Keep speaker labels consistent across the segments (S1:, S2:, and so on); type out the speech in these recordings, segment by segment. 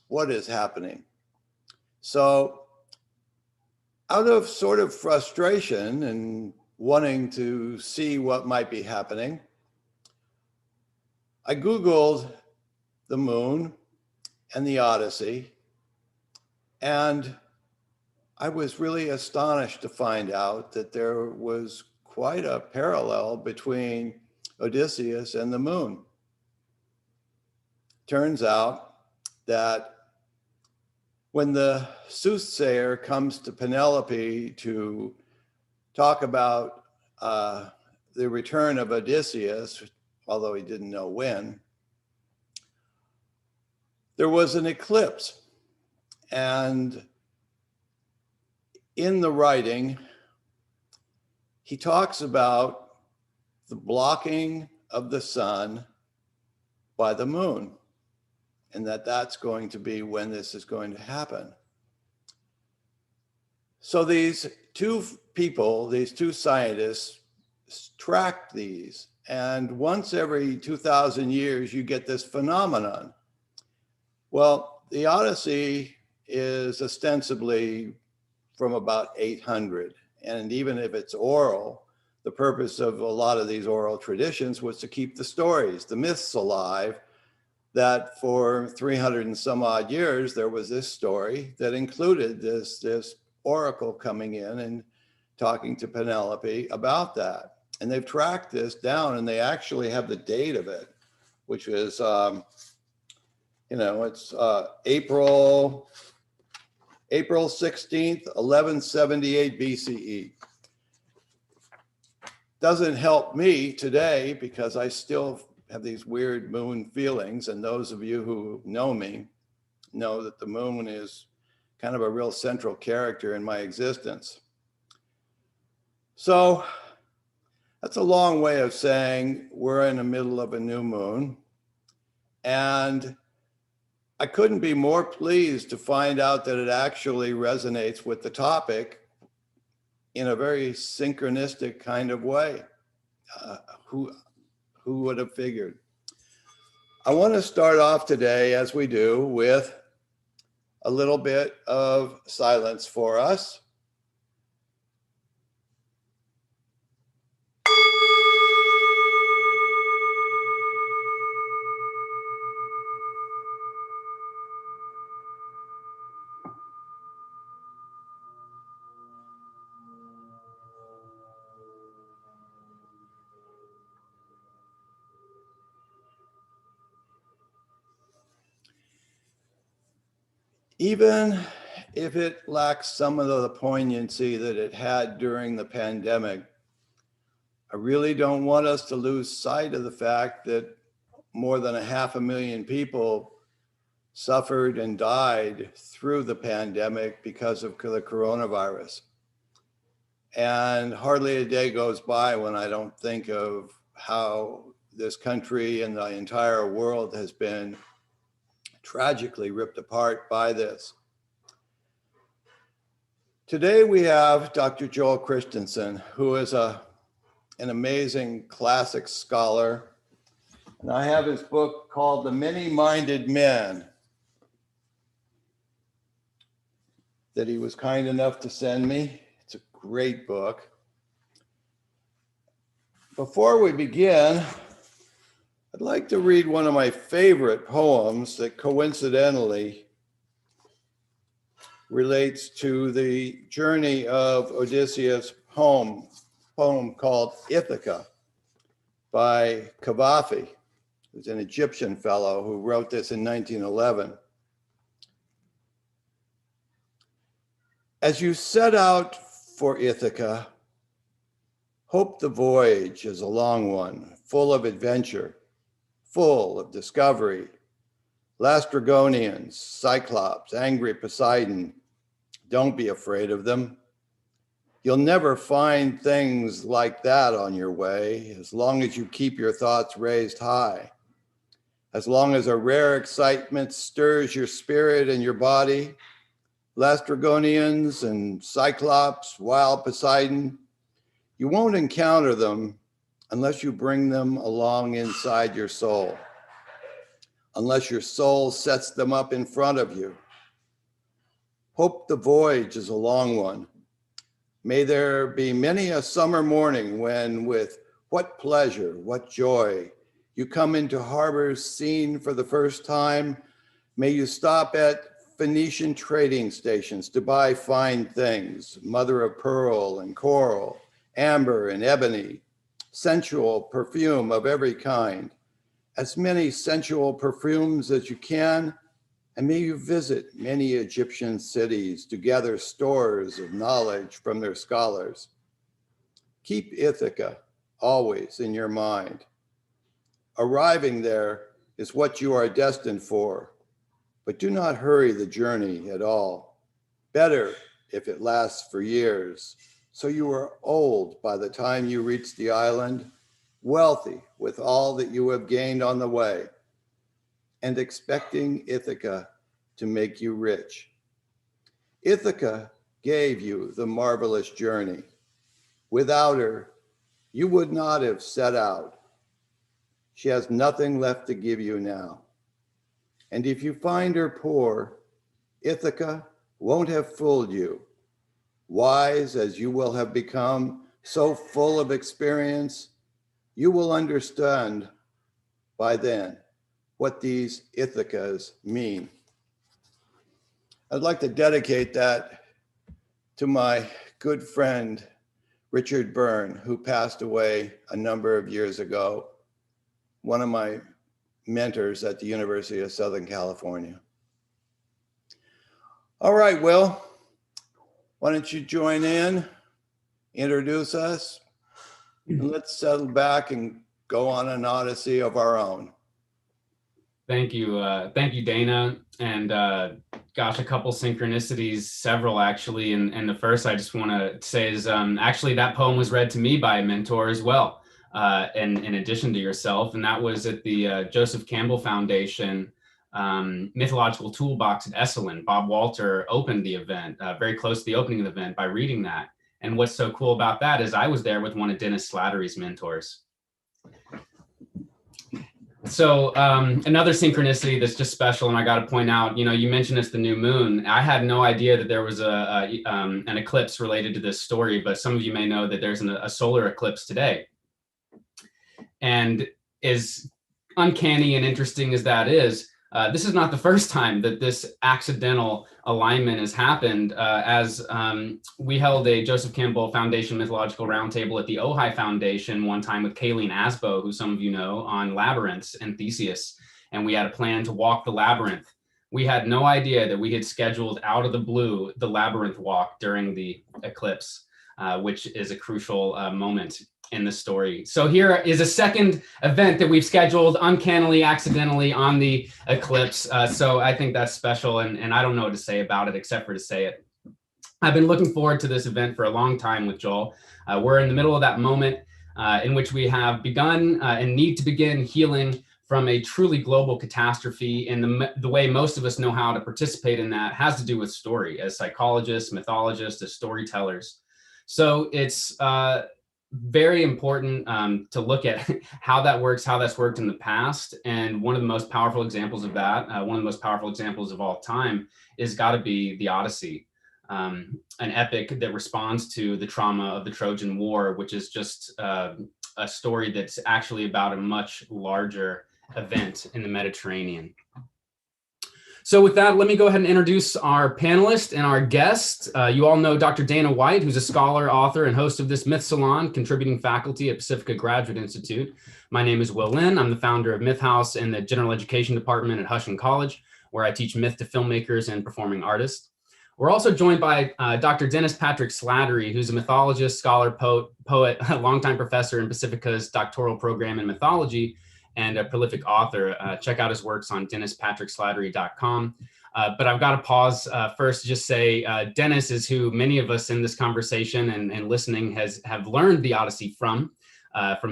S1: what is happening. So out of sort of frustration and wanting to see what might be happening, I Googled the moon and the Odyssey, and I was really astonished to find out that there was quite a parallel between Odysseus and the moon. Turns out that when the soothsayer comes to Penelope to talk about the return of Odysseus, although he didn't know when, there was an eclipse. And in the writing, he talks about the blocking of the sun by the moon, and that's going to be when this is going to happen. So these two people, these two scientists, tracked these, and once every 2,000 years, you get this phenomenon. Well, the Odyssey is ostensibly from about 800. And even if it's oral, the purpose of a lot of these oral traditions was to keep the stories, the myths alive, that for 300 and some odd years, there was this story that included this oracle coming in and talking to Penelope about that. And they've tracked this down, and they actually have the date of it, which is, it's April 16th, 1178 BCE. Doesn't help me today because I still have these weird moon feelings. And those of you who know me know that the moon is kind of a real central character in my existence. So that's a long way of saying we're in the middle of a new moon. And I couldn't be more pleased to find out that it actually resonates with the topic in a very synchronistic kind of way. Who would have figured? I want to start off today, as we do, with a little bit of silence for us. Even if it lacks some of the poignancy that it had during the pandemic, I really don't want us to lose sight of the fact that more than 500,000 people suffered and died through the pandemic because of the coronavirus. And hardly a day goes by when I don't think of how this country and the entire world has been tragically ripped apart by this. Today we have Dr. Joel Christensen, who is an amazing classic scholar. And I have his book called The Many-Minded Men that he was kind enough to send me. It's a great book. Before we begin, I'd like to read one of my favorite poems that coincidentally relates to the journey of Odysseus' poem called Ithaca by Cavafy, who's an Egyptian fellow who wrote this in 1911. As you set out for Ithaca, hope the voyage is a long one, full of adventure, full of discovery. Lastrygonians, Cyclops, angry Poseidon, don't be afraid of them. You'll never find things like that on your way as long as you keep your thoughts raised high. As long as a rare excitement stirs your spirit and your body, Lastrygonians and Cyclops, wild Poseidon, you won't encounter them unless you bring them along inside your soul. unless your soul sets them up in front of you. Hope the voyage is a long one. May there be many a summer morning when, with what pleasure, what joy, you come into harbors seen for the first time. May you stop at Phoenician trading stations to buy fine things, mother of pearl and coral, amber and ebony, sensual perfume of every kind, as many sensual perfumes as you can, and may you visit many Egyptian cities to gather stores of knowledge from their scholars. Keep Ithaca always in your mind. Arriving there is what you are destined for, but do not hurry the journey at all. Better if it lasts for years, so you are old by the time you reach the island, wealthy with all that you have gained on the way, and expecting Ithaca to make you rich. Ithaca gave you the marvelous journey. Without her, you would not have set out. She has nothing left to give you now. And if you find her poor, Ithaca won't have fooled you. Wise as you will have become, so full of experience, you will understand by then what these Ithacas mean. I'd like to dedicate that to my good friend, Richard Byrne, who passed away a number of years ago, one of my mentors at the University of Southern California. All right, Will, why don't you join in, introduce us, and let's settle back and go on an Odyssey of our own.
S2: Thank you, Dana. And gosh, a couple synchronicities, several actually. And the first I just want to say is actually that poem was read to me by a mentor as well, and in addition to yourself. And that was at the Joseph Campbell Foundation Mythological Toolbox at SALON. Bob Walter opened the event, very close to the opening of the event, by reading that. And what's so cool about that is I was there with one of Dennis Slattery's mentors. So another synchronicity that's just special, and I got to point out, you mentioned it's the new moon. I had no idea that there was an eclipse related to this story, but some of you may know that there's a solar eclipse today. And as uncanny and interesting as that is, this is not the first time that this accidental alignment has happened, as we held a Joseph Campbell Foundation Mythological Roundtable at the Ojai Foundation one time with Kayleen Asbo, who some of you know, on labyrinths and Theseus. And we had a plan to walk the labyrinth. We had no idea that we had scheduled out of the blue the labyrinth walk during the eclipse, which is a crucial moment in the story. So here is a second event that we've scheduled uncannily, accidentally on the eclipse. So I think that's special, and I don't know what to say about it except for to say it. I've been looking forward to this event for a long time with Joel. We're in the middle of that moment in which we have begun and need to begin healing from a truly global catastrophe. And the way most of us know how to participate in that has to do with story, as psychologists, mythologists, as storytellers. So it's very important to look at how that works, how that's worked in the past. And one of the most powerful examples of that, one of the most powerful examples of all time, is got to be the Odyssey, an epic that responds to the trauma of the Trojan War, which is just a story that's actually about a much larger event in the Mediterranean. So with that, let me go ahead and introduce our panelist and our guest. You all know Dr. Dana White, who's a scholar, author, and host of this Myth Salon, contributing faculty at Pacifica Graduate Institute. My name is Will Lynn. I'm the founder of Myth House in the General Education Department at Husson College, where I teach myth to filmmakers and performing artists. We're also joined by Dr. Dennis Patrick Slattery, who's a mythologist, scholar, poet, a longtime professor in Pacifica's doctoral program in mythology, and a prolific author. Check out his works on DennisPatrickSlattery.com. But I've got to pause first to just say Dennis is who many of us in this conversation and listening have learned the Odyssey from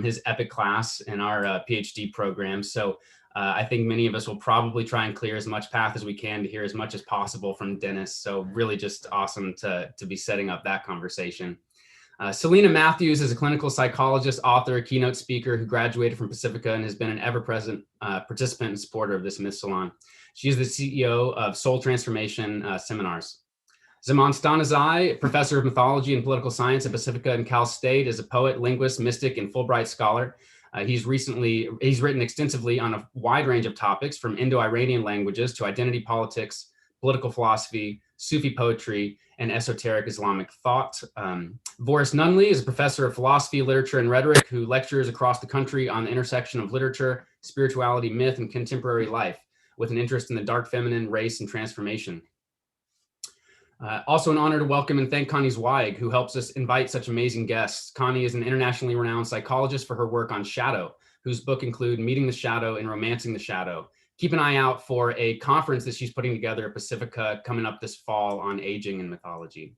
S2: his epic class in our PhD program. So I think many of us will probably try and clear as much path as we can to hear as much as possible from Dennis. So really just awesome to be setting up that conversation. Selena Matthews is a clinical psychologist, author, keynote speaker who graduated from Pacifica and has been an ever-present participant and supporter of this Myth Salon. She is the CEO of Soul Transformation Seminars. Zaman Stanizai, professor of mythology and political science at Pacifica and Cal State, is a poet, linguist, mystic, and Fulbright scholar. He's written extensively on a wide range of topics, from Indo-Iranian languages to identity politics, political philosophy, Sufi poetry, and esoteric Islamic thought. Boris Nunley is a professor of philosophy, literature, and rhetoric who lectures across the country on the intersection of literature, spirituality, myth, and contemporary life, with an interest in the dark feminine, race, and transformation. Also an honor to welcome and thank Connie Zweig, who helps us invite such amazing guests. Connie is an internationally renowned psychologist for her work on shadow, whose book include Meeting the Shadow and Romancing the Shadow. Keep an eye out for a conference that she's putting together at Pacifica coming up this fall on aging and mythology.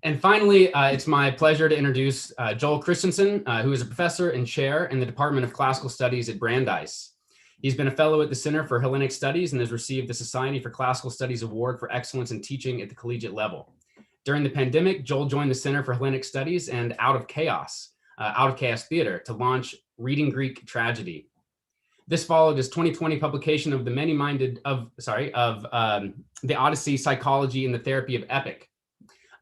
S2: And finally, it's my pleasure to introduce Joel Christensen, who is a professor and chair in the Department of Classical Studies at Brandeis. He's been a fellow at the Center for Hellenic Studies and has received the Society for Classical Studies Award for Excellence in Teaching at the collegiate level. During the pandemic, Joel joined the Center for Hellenic Studies and Out of Chaos Theater to launch Reading Greek Tragedy. This followed his 2020 publication of the Odyssey, Psychology and the Therapy of Epic.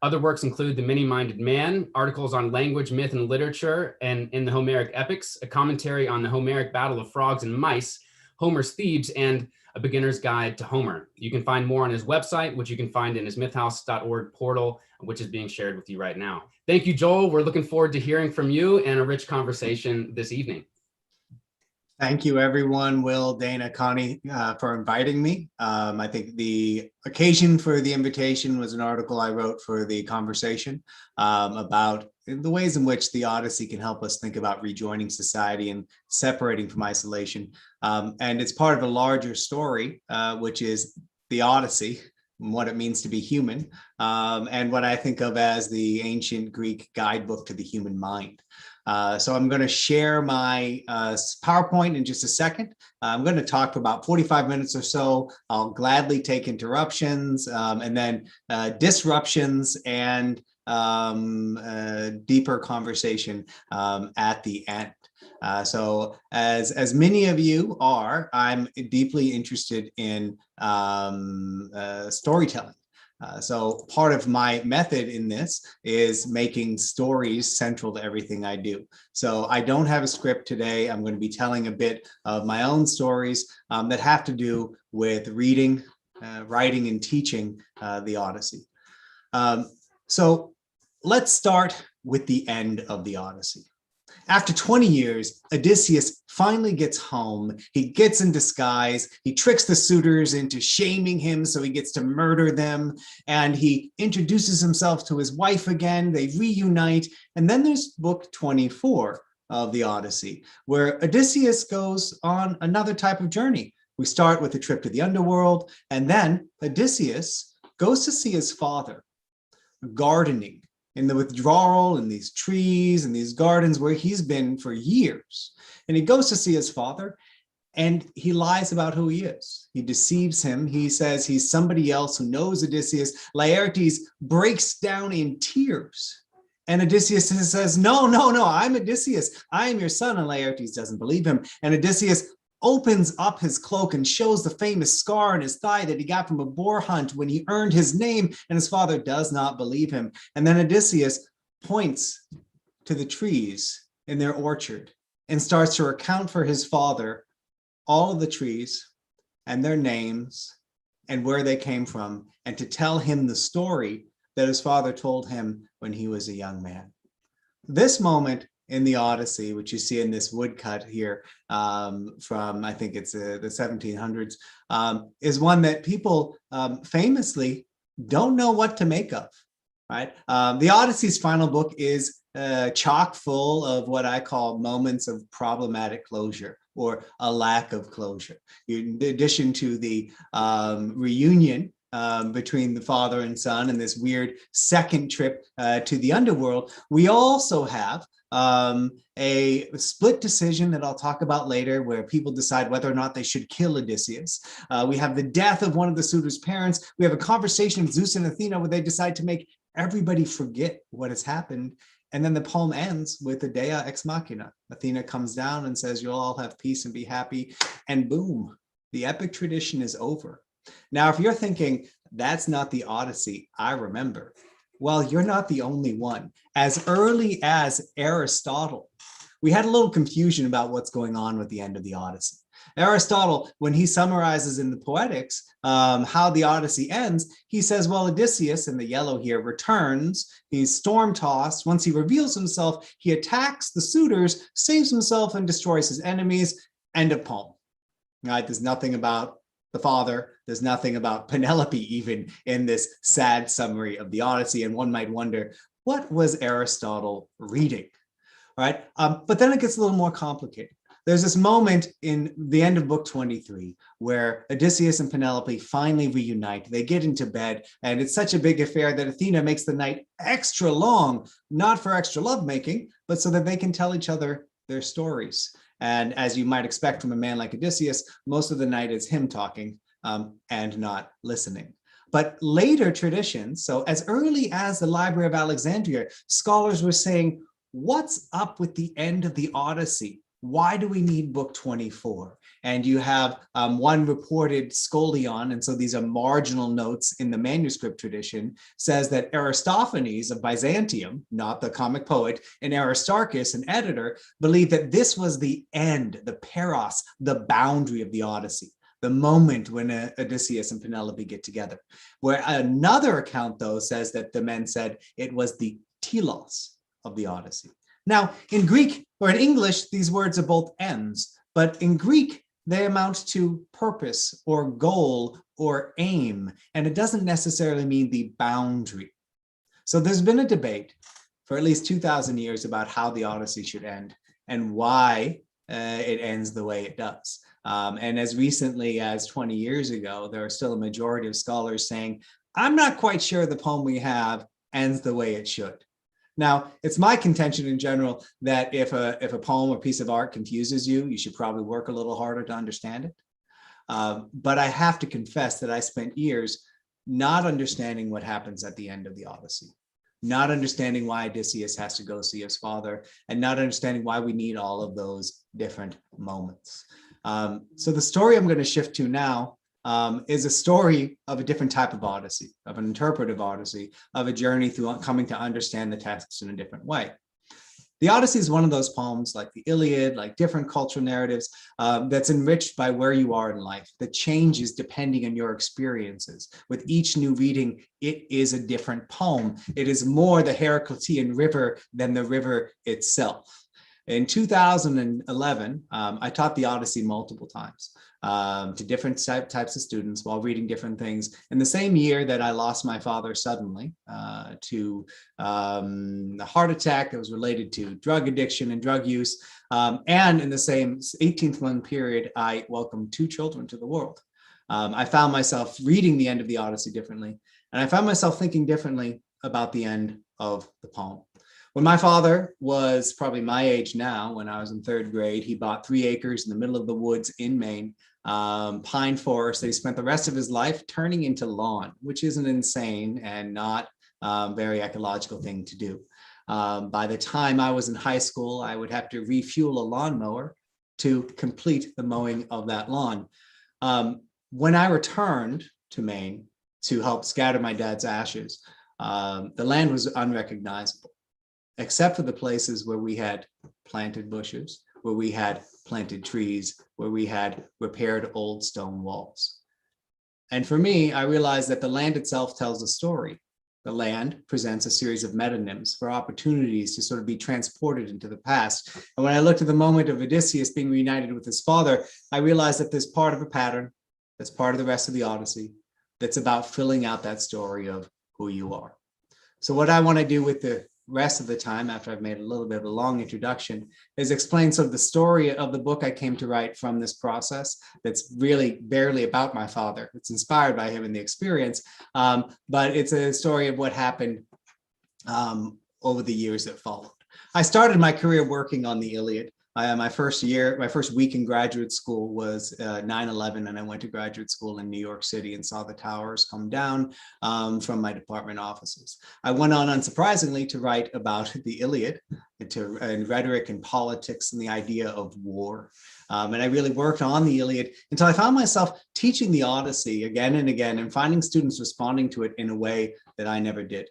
S2: Other works include The Many-Minded Man, articles on language, myth, and literature, and in the Homeric epics, a commentary on the Homeric battle of frogs and mice, Homer's Thebes, and a beginner's guide to Homer. You can find more on his website, which you can find in his mythhouse.org portal, which is being shared with you right now. Thank you, Joel. We're looking forward to hearing from you and a rich conversation this evening.
S3: Thank you, everyone, Will, Dana, Connie, for inviting me. I think the occasion for the invitation was an article I wrote for the conversation about the ways in which the Odyssey can help us think about rejoining society and separating from isolation. And it's part of a larger story, which is the Odyssey, and what it means to be human, and what I think of as the ancient Greek guidebook to the human mind. So I'm going to share my PowerPoint in just a second. I'm going to talk for about 45 minutes or so. I'll gladly take interruptions and then disruptions and deeper conversation at the end. So as many of you are, I'm deeply interested in storytelling. So part of my method in this is making stories central to everything I do. So I don't have a script today. I'm going to be telling a bit of my own stories that have to do with reading, writing, and teaching the Odyssey. So let's start with the end of the Odyssey. After 20 years, Odysseus finally gets home. He gets in disguise. He tricks the suitors into shaming him so he gets to murder them. And he introduces himself to his wife again. They reunite. And then there's book 24 of the Odyssey, where Odysseus goes on another type of journey. We start with a trip to the underworld, and then Odysseus goes to see his father, gardening in the withdrawal in these trees and these gardens where he's been for years. And he goes to see his father and he lies about who he is. He deceives him. He says he's somebody else who knows Odysseus. Laertes breaks down in tears. And Odysseus says, no, I'm Odysseus. I am your son. And Laertes doesn't believe him. And Odysseus opens up his cloak and shows the famous scar on his thigh that he got from a boar hunt when he earned his name, and his father does not believe him. And then Odysseus points to the trees in their orchard and starts to recount for his father all of the trees and their names and where they came from, and to tell him the story that his father told him when he was a young man. This moment in the Odyssey, which you see in this woodcut here from, I think it's the 1700s, is one that people famously don't know what to make of, right? The Odyssey's final book is chock full of what I call moments of problematic closure or a lack of closure. In addition to the reunion between the father and son and this weird second trip to the underworld, we also have a split decision that I'll talk about later, where people decide whether or not they should kill Odysseus. We have the death of one of the suitors' parents. We have a conversation with Zeus and Athena where they decide to make everybody forget what has happened. And then the poem ends with the Dea ex machina. Athena comes down and says, you'll all have peace and be happy. And boom, the epic tradition is over. Now, if you're thinking, that's not the Odyssey I remember, well, you're not the only one. As early as Aristotle, we had a little confusion about what's going on with the end of the Odyssey. Aristotle, when he summarizes in the Poetics how the Odyssey ends, he says, well, Odysseus, in the yellow here, returns. He's storm-tossed. Once he reveals himself, he attacks the suitors, saves himself, and destroys his enemies. End of poem. Right? There's nothing about the father. There's nothing about Penelope even in this sad summary of the Odyssey. And one might wonder, what was Aristotle reading? Right? But then it gets a little more complicated. There's this moment in the end of book 23 where Odysseus and Penelope finally reunite. They get into bed, and it's such a big affair that Athena makes the night extra long, not for extra lovemaking, but so that they can tell each other their stories. And as you might expect from a man like Odysseus, most of the night is him talking and not listening. But later traditions, so as early as the Library of Alexandria, scholars were saying, what's up with the end of the Odyssey? Why do we need book 24? And you have one reported scholion, and so these are marginal notes in the manuscript tradition, says that Aristophanes of Byzantium, not the comic poet, and Aristarchus, an editor, believed that this was the end, the peros, the boundary of the Odyssey, the moment when Odysseus and Penelope get together. Where another account, though, says that the men said it was the telos of the Odyssey. Now, in Greek or in English, these words are both ends, but in Greek, they amount to purpose or goal or aim, and it doesn't necessarily mean the boundary. So there's been a debate for at least 2,000 years about how the Odyssey should end and why it ends the way it does. And as recently as 20 years ago, there are still a majority of scholars saying, I'm not quite sure the poem we have ends the way it should. Now, it's my contention in general that if a poem or piece of art confuses you, you should probably work a little harder to understand it. But I have to confess that I spent years not understanding what happens at the end of the Odyssey, not understanding why Odysseus has to go see his father, and not understanding why we need all of those different moments. So the story I'm going to shift to now is a story of a different type of Odyssey, of an interpretive Odyssey, of a journey through coming to understand the text in a different way. The Odyssey is one of those poems, like the Iliad, like different cultural narratives, that's enriched by where you are in life, that changes depending on your experiences. With each new reading, it is a different poem. It is more the Heraclitean river than the river itself. In 2011, I taught the Odyssey multiple times to different types of students while reading different things. In the same year that I lost my father suddenly to a heart attack that was related to drug addiction and drug use, and in the same 18th-month period, I welcomed 2 children to the world. I found myself reading the end of the Odyssey differently, and I found myself thinking differently about the end of the poem. When my father was probably my age now, when I was in 3rd grade, he bought 3 acres in the middle of the woods in Maine, pine forest that he spent the rest of his life turning into lawn, which is an insane and not very ecological thing to do. By the time I was in high school, I would have to refuel a lawnmower to complete the mowing of that lawn. When I returned to Maine to help scatter my dad's ashes, the land was unrecognizable, except for the places where we had planted bushes, where we had planted trees, where we had repaired old stone walls. And for me, I realized that the land itself tells a story. The land presents a series of metonyms for opportunities to sort of be transported into the past. And when I looked at the moment of Odysseus being reunited with his father, I realized that there's part of a pattern that's part of the rest of the Odyssey that's about filling out that story of who you are. So what I want to do with the rest of the time, after I've made a little bit of a long introduction, is explain sort of the story of the book I came to write from this process that's really barely about my father. It's inspired by him and the experience, but it's a story of what happened over the years that followed. I started my career working on the Iliad. My first week in graduate school was 9/11, and I went to graduate school in New York City and saw the towers come down from my department offices. I went on, unsurprisingly, to write about the Iliad, and rhetoric and politics and the idea of war. And I really worked on the Iliad until I found myself teaching the Odyssey again and again and finding students responding to it in a way that I never did.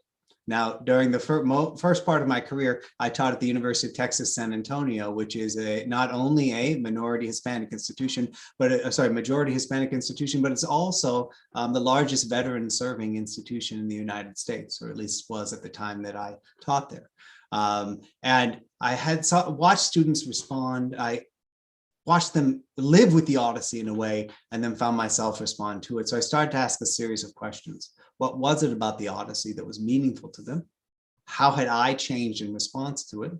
S3: Now, during the first part of my career, I taught at the University of Texas, San Antonio, which is not only a minority Hispanic institution, but majority Hispanic institution, but it's also the largest veteran serving institution in the United States, or at least was at the time that I taught there. And I had watched students respond. I watched them live with the Odyssey in a way, and then found myself respond to it. So I started to ask a series of questions. What was it about the Odyssey that was meaningful to them? How had I changed in response to it?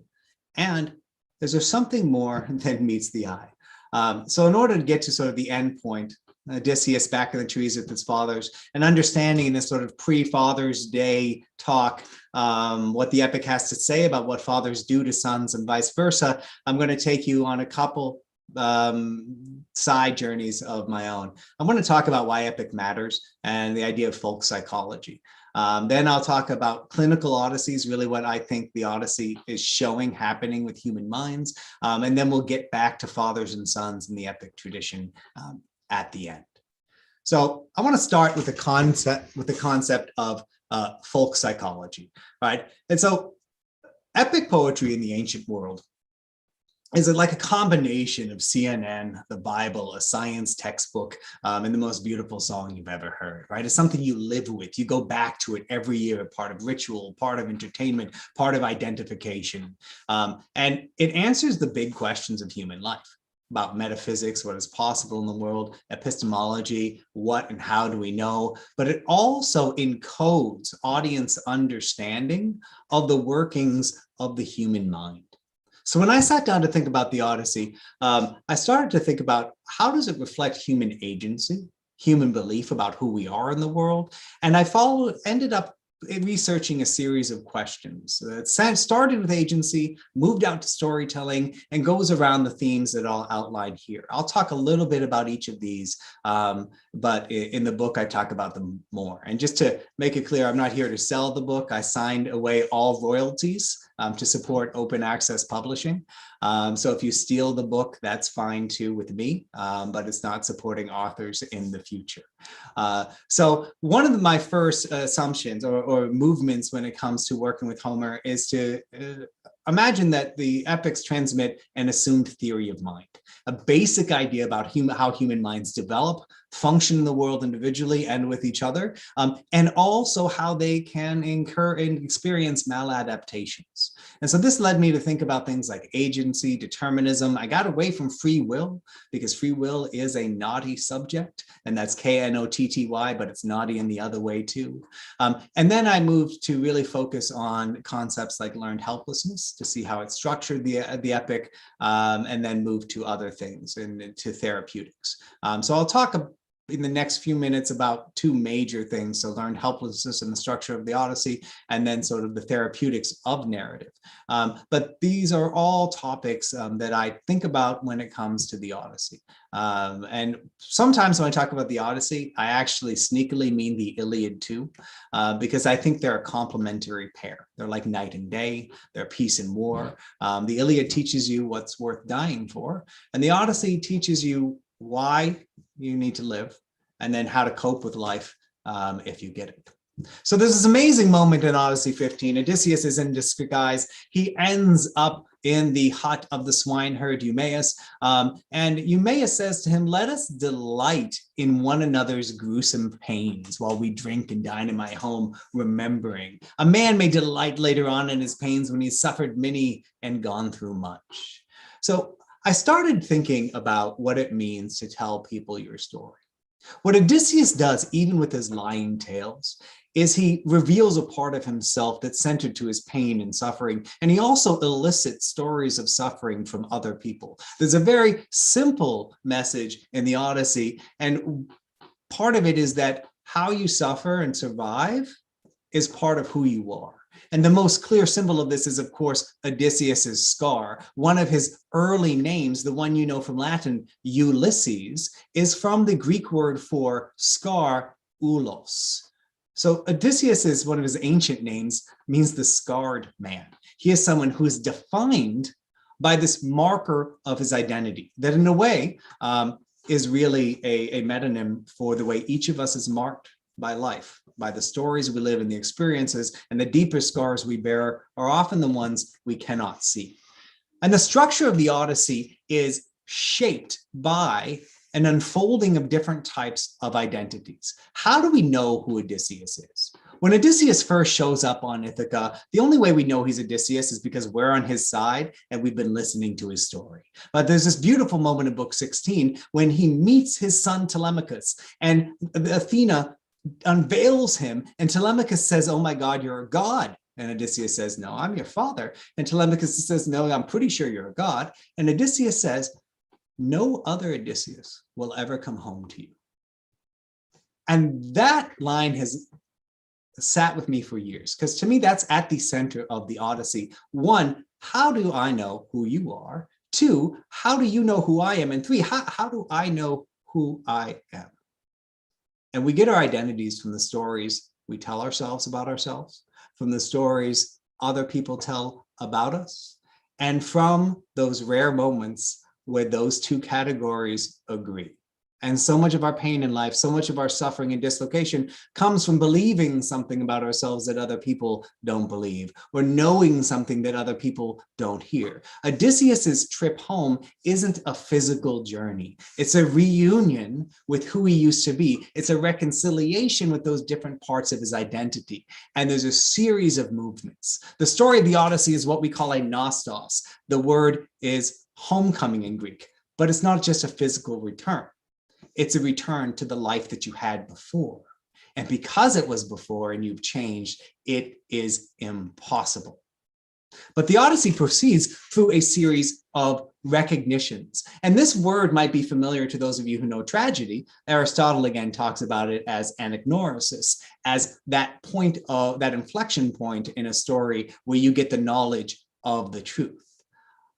S3: And is there something more than meets the eye? So in order to get to sort of the end point, Odysseus back in the trees with his fathers, and understanding this sort of pre-Father's Day talk, what the epic has to say about what fathers do to sons and vice versa, I'm going to take you on a couple side journeys of my own. I want to talk about why epic matters and the idea of folk psychology. Then I'll talk about clinical odysseys, really what I think the Odyssey is showing happening with human minds. And then we'll get back to fathers and sons in the epic tradition at the end. So I want to start with the concept of folk psychology, right? And so epic poetry in the ancient world is it like a combination of CNN, the Bible, a science textbook, and the most beautiful song you've ever heard, right? It's something you live with. You go back to it every year, part of ritual, part of entertainment, part of identification. And it answers the big questions of human life about metaphysics, what is possible in the world, epistemology, what and how do we know, but it also encodes audience understanding of the workings of the human mind. So when I sat down to think about the Odyssey, I started to think about how does it reflect human agency, human belief about who we are in the world? And I ended up researching a series of questions that started with agency, moved out to storytelling, and goes around the themes that I'll outline here. I'll talk a little bit about each of these, but in the book, I talk about them more. And just to make it clear, I'm not here to sell the book. I signed away all royalties to support open access publishing. So if you steal the book, that's fine too with me, but it's not supporting authors in the future. So one of my first assumptions or movements when it comes to working with Homer is to imagine that the epics transmit an assumed theory of mind, a basic idea about how human minds develop, function in the world individually and with each other, and also how they can incur and experience maladaptations. And so this led me to think about things like agency, determinism. I got away from free will because free will is a naughty subject, and that's K-N-O-T-T-Y, but it's naughty in the other way too. And then I moved to really focus on concepts like learned helplessness to see how it structured the epic, and then moved to other things and to therapeutics. So I'll talk in the next few minutes about two major things. So learned helplessness and the structure of the Odyssey, and then sort of the therapeutics of narrative. But these are all topics that I think about when it comes to the Odyssey. And sometimes when I talk about the Odyssey, I actually sneakily mean the Iliad too, because I think they're a complementary pair. They're like night and day, they're peace and war. The Iliad teaches you what's worth dying for, and the Odyssey teaches you why you need to live, and then how to cope with life if you get it. So there's this amazing moment in Odyssey 15. Odysseus is in disguise. He ends up in the hut of the swineherd Eumaeus, and Eumaeus says to him, "Let us delight in one another's gruesome pains while we drink and dine in my home, remembering. A man may delight later on in his pains when he's suffered many and gone through much." So I started thinking about what it means to tell people your story. What Odysseus does, even with his lying tales, is he reveals a part of himself that's centered to his pain and suffering, and he also elicits stories of suffering from other people. There's a very simple message in the Odyssey, and part of it is that how you suffer and survive is part of who you are. And the most clear symbol of this is, of course, Odysseus's scar. One of his early names, the one you know from Latin, Ulysses, is from the Greek word for scar, ulos. So Odysseus is one of his ancient names, means the scarred man. He is someone who is defined by this marker of his identity, that in a way is really a metonym for the way each of us is marked by life, by the stories we live and the experiences, and the deeper scars we bear are often the ones we cannot see. And the structure of the Odyssey is shaped by an unfolding of different types of identities. How do we know who Odysseus is? When Odysseus first shows up on Ithaca, the only way we know he's Odysseus is because we're on his side and we've been listening to his story. But there's this beautiful moment in book 16 when he meets his son Telemachus, and Athena unveils him, and Telemachus says, "Oh my God, you're a god." And Odysseus says, "No, I'm your father." And Telemachus says, "No, I'm pretty sure you're a god." And Odysseus says, "No other Odysseus will ever come home to you." And that line has sat with me for years, because to me, that's at the center of the Odyssey. One, how do I know who you are? Two, how do you know who I am? And three, how do I know who I am? And we get our identities from the stories we tell ourselves about ourselves, from the stories other people tell about us, and from those rare moments where those two categories agree. And so much of our pain in life, so much of our suffering and dislocation comes from believing something about ourselves that other people don't believe, or knowing something that other people don't hear. Odysseus's trip home isn't a physical journey. It's a reunion with who he used to be. It's a reconciliation with those different parts of his identity. And there's a series of movements. The story of the Odyssey is what we call a nostos. The word is homecoming in Greek, but it's not just a physical return. It's a return to the life that you had before. And because it was before and you've changed, it is impossible. But the Odyssey proceeds through a series of recognitions. And this word might be familiar to those of you who know tragedy. Aristotle again talks about it as anagnorisis, as that point of that inflection point in a story where you get the knowledge of the truth.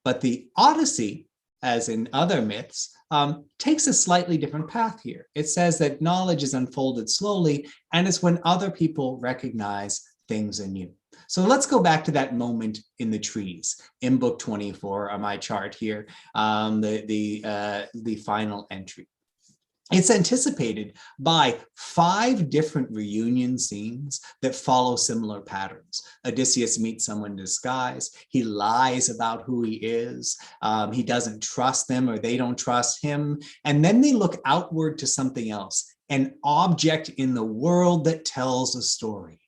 S3: But the Odyssey, as in other myths, takes a slightly different path here. It says that knowledge is unfolded slowly, and it's when other people recognize things anew. So let's go back to that moment in the trees in book 24 on my chart here, the final entry. It's anticipated by 5 different reunion scenes that follow similar patterns. Odysseus meets someone in disguise. He lies about who he is. He doesn't trust them, or they don't trust him. And then they look outward to something else, an object in the world that tells a story.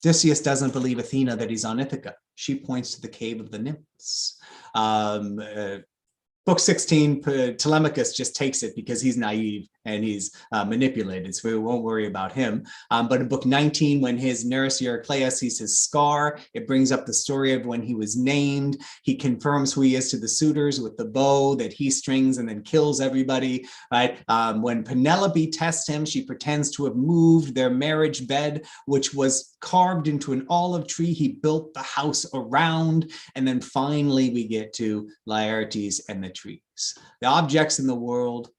S3: Odysseus doesn't believe Athena that he's on Ithaca. She points to the cave of the nymphs. Book 16, Telemachus just takes it because he's naive and he's manipulated, so we won't worry about him. But in book 19, when his nurse Eurycleia sees his scar, it brings up the story of when he was named. He confirms who he is to the suitors with the bow that he strings and then kills everybody, right? When Penelope tests him, she pretends to have moved their marriage bed, which was carved into an olive tree he built the house around. And then finally we get to Laertes and the trees. The objects in the world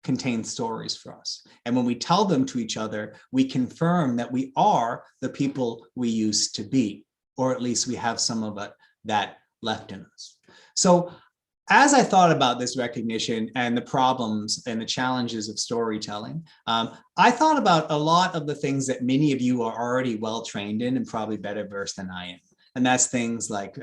S3: contain stories for us. And when we tell them to each other, we confirm that we are the people we used to be, or at least we have some of it that left in us. So as I thought about this recognition and the problems and the challenges of storytelling, I thought about a lot of the things that many of you are already well trained in and probably better versed than I am. And that's things like,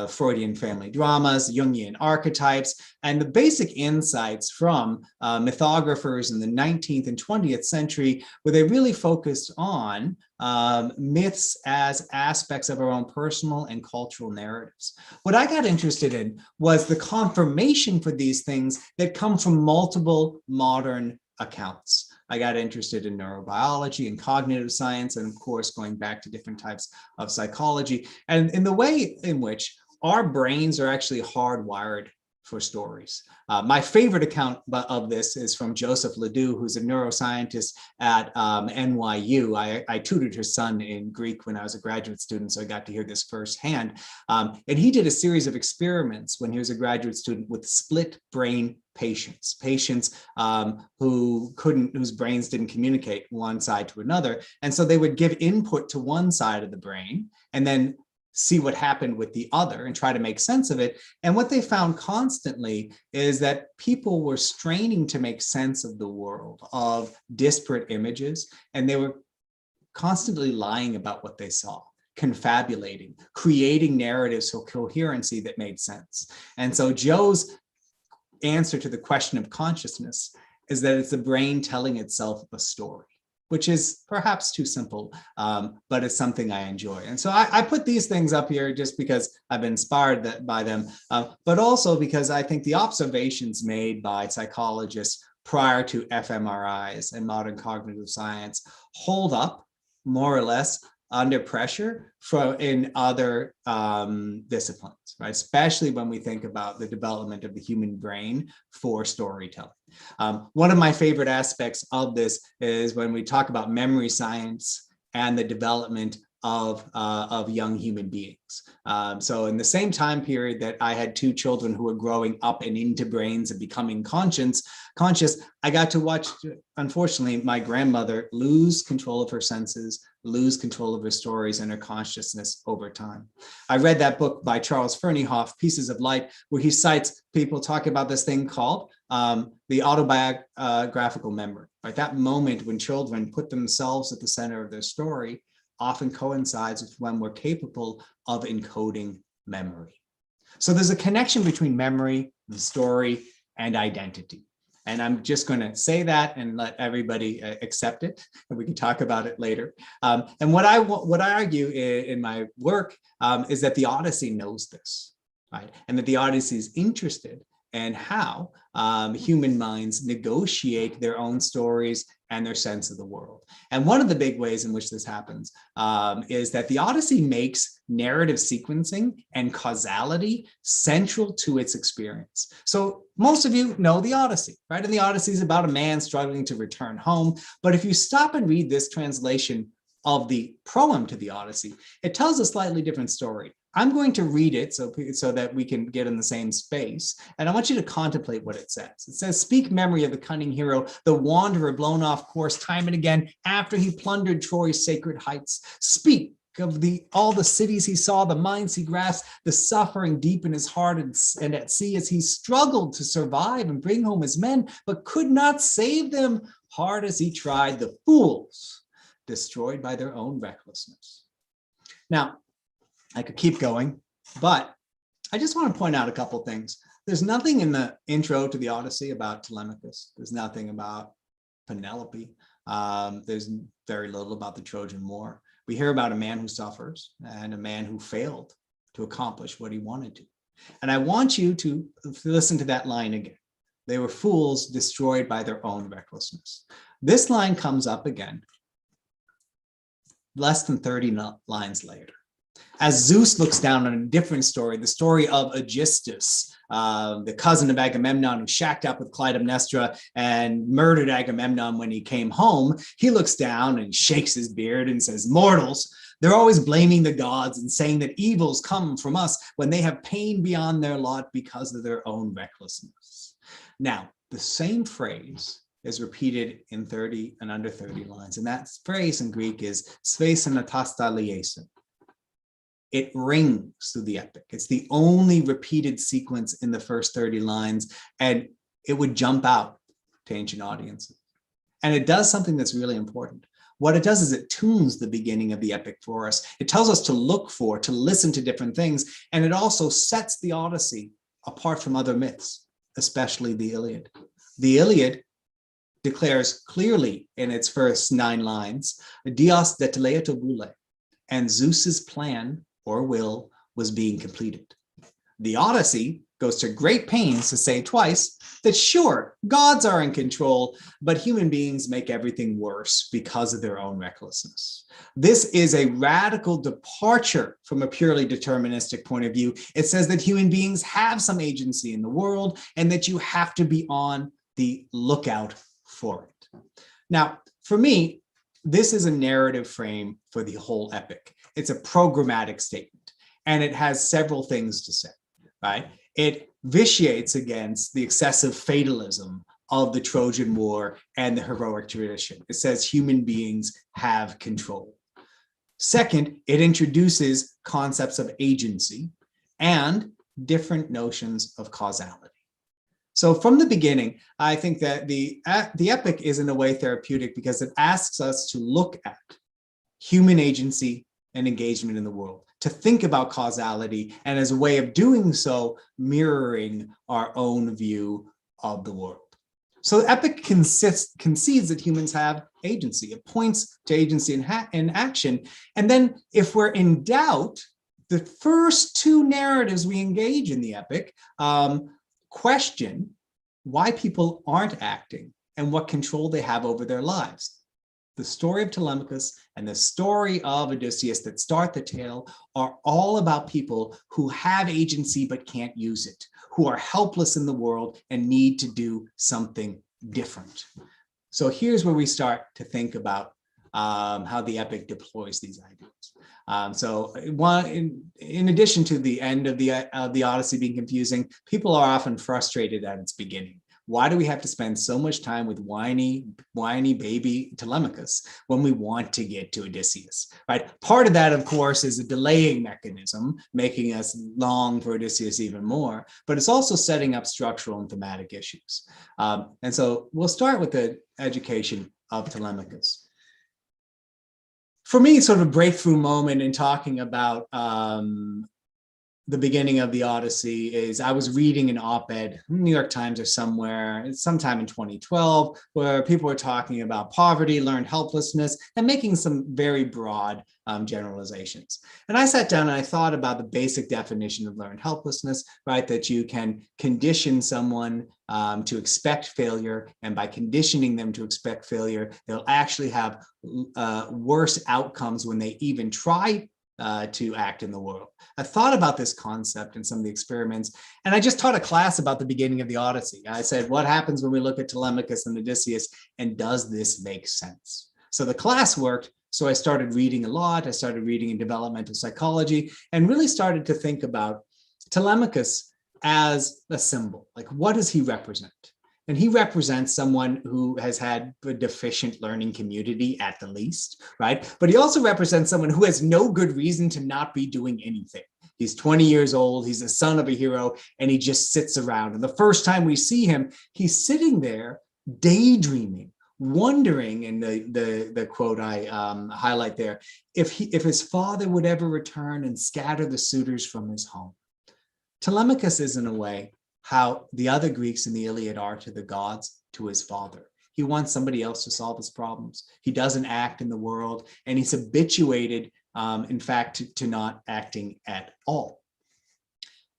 S3: Freudian family dramas, Jungian archetypes, and the basic insights from mythographers in the 19th and 20th century, where they really focused on myths as aspects of our own personal and cultural narratives. What I got interested in was the confirmation for these things that come from multiple modern accounts. I got interested in neurobiology and cognitive science, and of course, going back to different types of psychology, and in the way in which our brains are actually hardwired for stories. My favorite account of this is from Joseph Ledoux, who's a neuroscientist at NYU. I tutored his son in Greek when I was a graduate student, so I got to hear this firsthand. And he did a series of experiments when he was a graduate student with split brain patients whose brains didn't communicate one side to another. And so they would give input to one side of the brain and then see what happened with the other and try to make sense of it. And what they found constantly is that people were straining to make sense of the world, of disparate images, and they were constantly lying about what they saw, confabulating, creating narratives for coherency that made sense. And so Joe's answer to the question of consciousness is that it's the brain telling itself a story, which is perhaps too simple, but it's something I enjoy. And so I put these things up here just because I've been inspired by them, but also because I think the observations made by psychologists prior to fMRIs and modern cognitive science hold up more or less under pressure in other disciplines, right? Especially when we think about the development of the human brain for storytelling. One of my favorite aspects of this is when we talk about memory science and the development of young human beings. So in the same time period that I had two children who were growing up and into brains and becoming conscious, I got to watch, unfortunately, my grandmother lose control of her senses, lose control of her stories and her consciousness over time. I read that book by Charles Ferneyhoff, Pieces of Light, where he cites people talking about this thing called the autobiographical memory, right? That moment when children put themselves at the center of their story often coincides with when we're capable of encoding memory. So there's a connection between memory, the story, and identity. And I'm just going to say that and let everybody accept it, and we can talk about it later. And what I argue in my work is that the Odyssey knows this, right? And that the Odyssey is interested in how human minds negotiate their own stories and their sense of the world. And one of the big ways in which this happens is that the Odyssey makes narrative sequencing and causality central to its experience. So most of you know the Odyssey, right? And the Odyssey is about a man struggling to return home. But if you stop and read this translation of the proem to the Odyssey, it tells a slightly different story. I'm going to read it so that we can get in the same space. And I want you to contemplate what it says. It says, "Speak memory of the cunning hero, the wanderer blown off course time and again after he plundered Troy's sacred heights. Speak of all the cities he saw, the mines he grasped, the suffering deep in his heart and at sea as he struggled to survive and bring home his men, but could not save them. Hard as he tried, the fools destroyed by their own recklessness." Now, I could keep going, but I just want to point out a couple things. There's nothing in the intro to the Odyssey about Telemachus. There's nothing about Penelope. There's very little about the Trojan War. We hear about a man who suffers and a man who failed to accomplish what he wanted to. And I want you to listen to that line again. They were fools destroyed by their own recklessness. This line comes up again less than 30 lines later. As Zeus looks down on a different story, the story of Aegisthus, the cousin of Agamemnon who shacked up with Clytemnestra and murdered Agamemnon when he came home, he looks down and shakes his beard and says, "Mortals, they're always blaming the gods and saying that evils come from us when they have pain beyond their lot because of their own recklessness." Now, the same phrase is repeated in 30 and under 30 lines. And that phrase in Greek is spes anatasta liaison. It rings through the epic. It's the only repeated sequence in the first 30 lines, and it would jump out to ancient audiences. And it does something that's really important. What it does is it tunes the beginning of the epic for us. It tells us to look for, to listen to different things, and it also sets the Odyssey apart from other myths, especially the Iliad. The Iliad declares clearly in its first 9 lines, Dios deteleato bulle, and Zeus's plan or will was being completed. The Odyssey goes to great pains to say twice that sure, gods are in control, but human beings make everything worse because of their own recklessness. This is a radical departure from a purely deterministic point of view. It says that human beings have some agency in the world and that you have to be on the lookout for it. Now, for me, this is a narrative frame for the whole epic. It's a programmatic statement, and it has several things to say, right? It vitiates against the excessive fatalism of the Trojan War and the heroic tradition. It says human beings have control. Second, it introduces concepts of agency and different notions of causality. So from the beginning, I think that the epic is in a way therapeutic because it asks us to look at human agency and engagement in the world, to think about causality, and as a way of doing so, mirroring our own view of the world. So the epic concedes that humans have agency. It points to agency in action. And then if we're in doubt, the first two narratives we engage in the epic question why people aren't acting and what control they have over their lives. The story of Telemachus and the story of Odysseus that start the tale are all about people who have agency but can't use it, who are helpless in the world and need to do something different. So here's where we start to think about how the epic deploys these ideas. So in addition to the end of the Odyssey being confusing, people are often frustrated at its beginning. Why do we have to spend so much time with whiny baby Telemachus when we want to get to Odysseus, right? Part of that, of course, is a delaying mechanism, making us long for Odysseus even more, but it's also setting up structural and thematic issues. And so we'll start with the education of Telemachus. For me, sort of a breakthrough moment in talking about the beginning of the Odyssey is I was reading an op-ed, New York Times or somewhere, sometime in 2012, where people were talking about poverty, learned helplessness, and making some very broad generalizations. And I sat down and I thought about the basic definition of learned helplessness, right? That you can condition someone to expect failure, and by conditioning them to expect failure, they'll actually have worse outcomes when they even try to act in the world. I thought about this concept in some of the experiments, and I just taught a class about the beginning of the Odyssey. I said, what happens when we look at Telemachus and Odysseus, and does this make sense? So the class worked, so I started reading a lot. I started reading in developmental psychology and really started to think about Telemachus as a symbol. Like, what does he represent? And he represents someone who has had a deficient learning community at the least, right? But he also represents someone who has no good reason to not be doing anything. He's 20 years old, he's the son of a hero, and he just sits around. And the first time we see him, he's sitting there daydreaming, wondering, and the quote I highlight there, if his father would ever return and scatter the suitors from his home. Telemachus is, in a way, how the other Greeks in the Iliad are to the gods, to his father. He wants somebody else to solve his problems. He doesn't act in the world, and he's habituated, in fact, to not acting at all.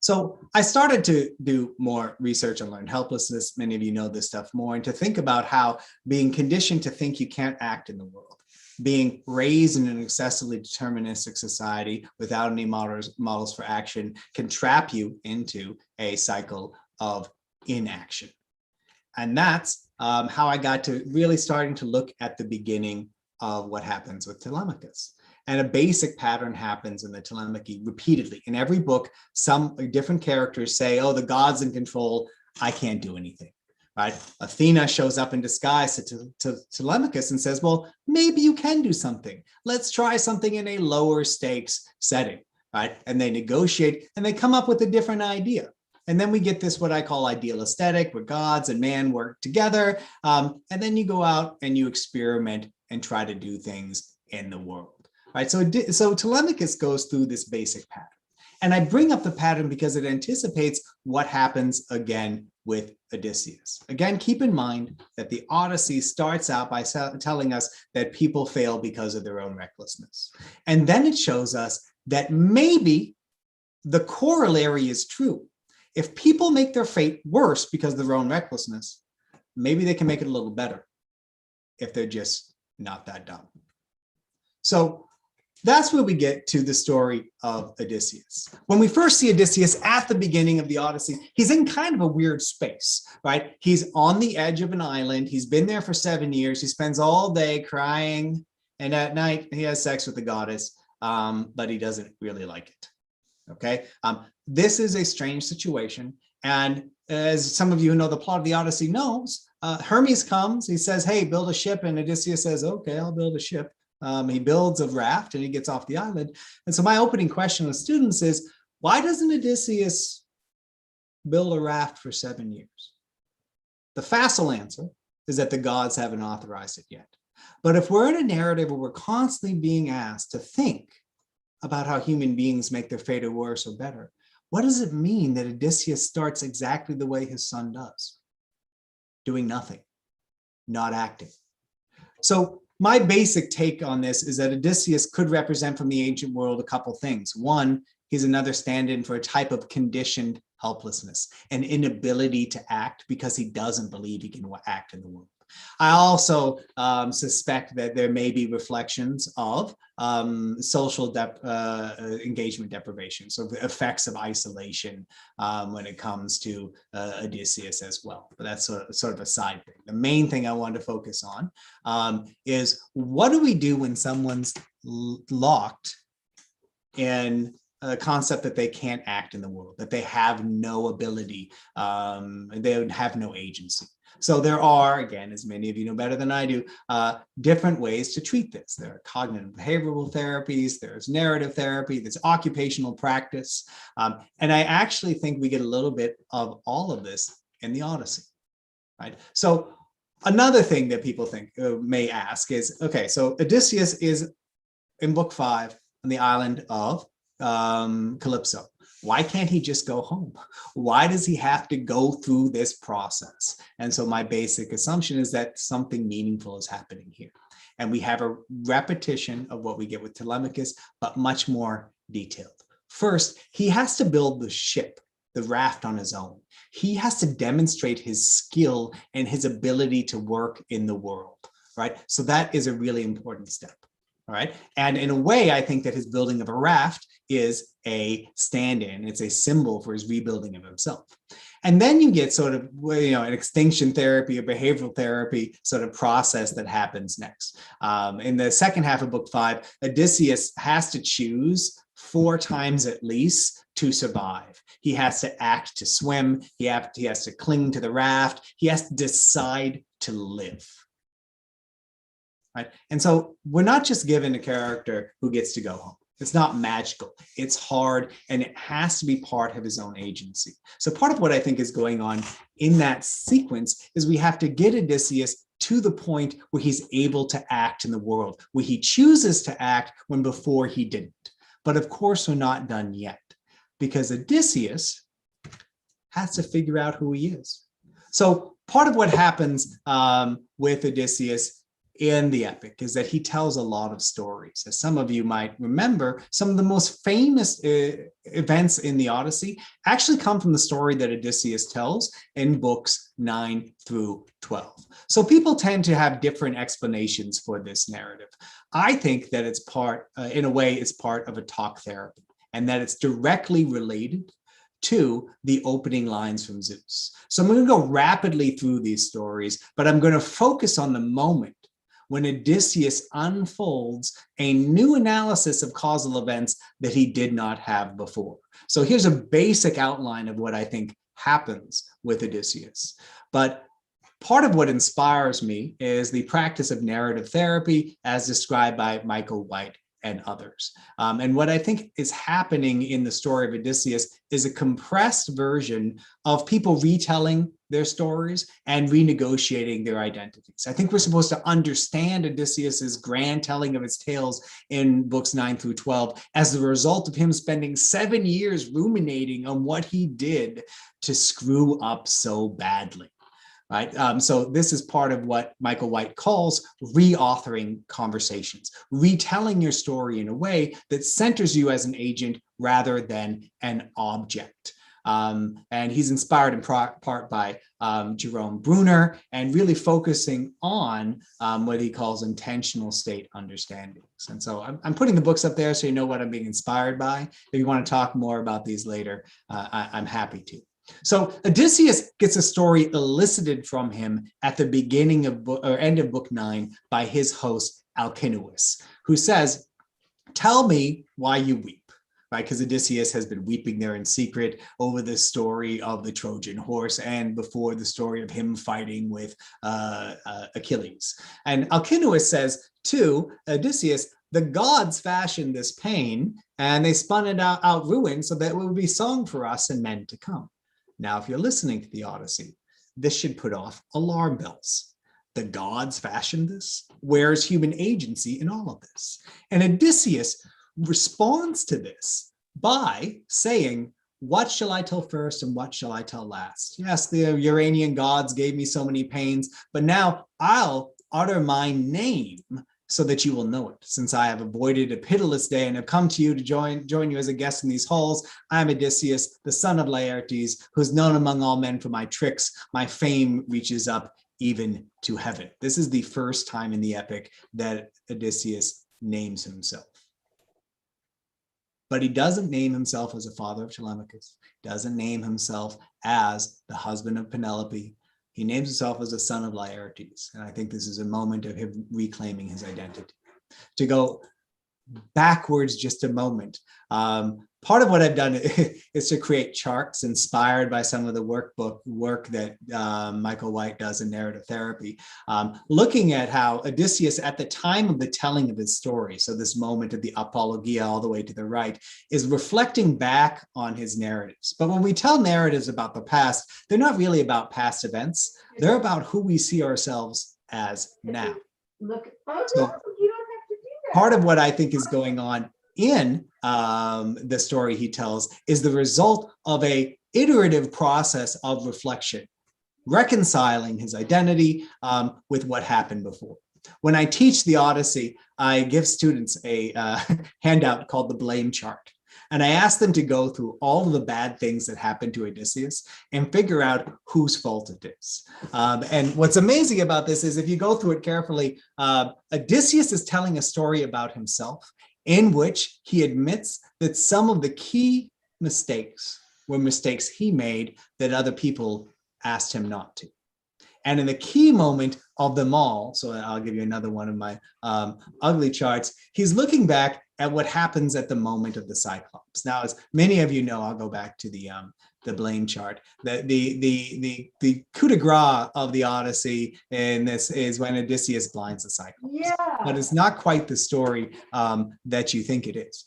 S3: So I started to do more research on learned helplessness. Many of you know this stuff more, and to think about how being conditioned to think you can't act in the world, being raised in an excessively deterministic society without any models for action, can trap you into a cycle of inaction. And that's how I got to really starting to look at the beginning of what happens with Telemachus. And a basic pattern happens in the Telemachy repeatedly. In every book, some different characters say, oh, the god's in control, I can't do anything. Right? Athena shows up in disguise to Telemachus and says, well, maybe you can do something. Let's try something in a lower stakes setting, right? And they negotiate and they come up with a different idea. And then we get this, what I call ideal aesthetic, where gods and man work together. And then you go out and you experiment and try to do things in the world, right? So Telemachus goes through this basic pattern. And I bring up the pattern because it anticipates what happens again with Odysseus. Again, keep in mind that the Odyssey starts out by telling us that people fail because of their own recklessness. And then it shows us that maybe the corollary is true. if people make their fate worse because of their own recklessness, maybe they can make it a little better if they're just not that dumb. So that's where we get to the story of Odysseus. When we first see Odysseus at the beginning of the Odyssey, he's in kind of a weird space, right? He's on the edge of an island. He's been there for 7 years. He spends all day crying, and at night he has sex with the goddess, but he doesn't really like it. Okay, this is a strange situation. And as some of you who know the plot of the Odyssey knows, Hermes comes, he says, hey, build a ship. And Odysseus says, okay, I'll build a ship. He builds a raft and he gets off the island. And so my opening question with students is, why doesn't Odysseus build a raft for 7 years? The facile answer is that the gods haven't authorized it yet. But if we're in a narrative where we're constantly being asked to think about how human beings make their fate worse or better, what does it mean that Odysseus starts exactly the way his son does? Doing nothing, not acting. So my basic take on this is that Odysseus could represent from the ancient world a couple things. One, he's another stand-in for a type of conditioned helplessness, an inability to act because he doesn't believe he can act in the world. I also suspect that there may be reflections of social engagement deprivation, so the effects of isolation when it comes to Odysseus as well. But that's sort of a side thing. The main thing I want to focus on is, what do we do when someone's locked in a concept that they can't act in the world, that they have no ability, they have no agency? So there are, again, as many of you know better than I do, different ways to treat this. There are cognitive behavioral therapies, there's narrative therapy, there's occupational practice. And I actually think we get a little bit of all of this in the Odyssey, right? So another thing that people think may ask is, okay, so Odysseus is in book 5 on the island of Calypso. Why can't he just go home? Why does he have to go through this process? And so my basic assumption is that something meaningful is happening here. And we have a repetition of what we get with Telemachus, but much more detailed. First, he has to build the ship, the raft, on his own. He has to demonstrate his skill and his ability to work in the world, right? So that is a really important step. All right. And in a way, I think that his building of a raft is a stand-in. It's a symbol for his rebuilding of himself. And then you get sort of, you know, an extinction therapy, a behavioral therapy sort of process that happens next. In the second half of book 5, Odysseus has to choose 4 times at least to survive. He has to act to swim. He has to cling to the raft. He has to decide to live. Right? And so we're not just given a character who gets to go home. It's not magical. It's hard, and it has to be part of his own agency. So part of what I think is going on in that sequence is we have to get Odysseus to the point where he's able to act in the world, where he chooses to act when before he didn't. But of course, we're not done yet, because Odysseus has to figure out who he is. So part of what happens with Odysseus in the epic is that he tells a lot of stories. As some of you might remember, some of the most famous events in the Odyssey actually come from the story that Odysseus tells in books 9 through 12. So people tend to have different explanations for this narrative. I think that it's part, in a way, it's part of a talk therapy, and that it's directly related to the opening lines from Zeus. So I'm going to go rapidly through these stories, but I'm going to focus on the moment when Odysseus unfolds a new analysis of causal events that he did not have before. So here's a basic outline of what I think happens with Odysseus. But part of what inspires me is the practice of narrative therapy as described by Michael White and others. And what I think is happening in the story of Odysseus is a compressed version of people retelling their stories and renegotiating their identities. I think we're supposed to understand Odysseus's grand telling of his tales in books 9 through 12 as the result of him spending 7 years ruminating on what he did to screw up so badly. Right. So this is part of what Michael White calls reauthoring conversations, retelling your story in a way that centers you as an agent rather than an object. And he's inspired in part by Jerome Bruner, and really focusing on what he calls intentional state understandings. And so I'm putting the books up there so you know what I'm being inspired by. If you want to talk more about these later, I'm happy to. So Odysseus gets a story elicited from him at the beginning of end of book 9 by his host Alcinous, who says, "Tell me why you weep." Right, because Odysseus has been weeping there in secret over the story of the Trojan horse and before the story of him fighting with Achilles. And Alcinous says to Odysseus, "The gods fashioned this pain and they spun it out ruined so that it would be song for us and men to come." Now, if you're listening to the Odyssey, this should put off alarm bells. The gods fashioned this? Where's human agency in all of this? And Odysseus responds to this by saying, "What shall I tell first and what shall I tell last? Yes, the Uranian gods gave me so many pains, but now I'll utter my name so that you will know it. Since I have avoided a pitiless day and have come to you to join you as a guest in these halls, I am Odysseus, the son of Laertes, who's known among all men for my tricks. My fame reaches up even to heaven." This is the first time in the epic that Odysseus names himself. But he doesn't name himself as a father of Telemachus, doesn't name himself as the husband of Penelope. He names himself as the son of Laertes. And I think this is a moment of him reclaiming his identity. To go backwards just a moment, part of what I've done is to create charts inspired by some of the work that Michael White does in narrative therapy, looking at how Odysseus at the time of the telling of his story, so this moment of the apologia all the way to the right, is reflecting back on his narratives. But when we tell narratives about the past, they're not really about past events. They're about who we see ourselves as now.
S4: Look,
S3: So,
S4: you don't have to do that.
S3: part of what I think is going on in the story he tells is the result of a iterative process of reflection, reconciling his identity with what happened before. When I teach the Odyssey, I give students a handout called the blame chart. And I ask them to go through all of the bad things that happened to Odysseus and figure out whose fault it is. And what's amazing about this is if you go through it carefully, Odysseus is telling a story about himself in which he admits that some of the key mistakes were mistakes he made that other people asked him not to. And in the key moment of them all, so I'll give you another one of my ugly charts, he's looking back at what happens at the moment of the Cyclops. Now, as many of you know, I'll go back to the blame chart. The coup de grace of the Odyssey in this is when Odysseus blinds the Cyclops.
S4: Yeah.
S3: But it's not quite the story that you think it is.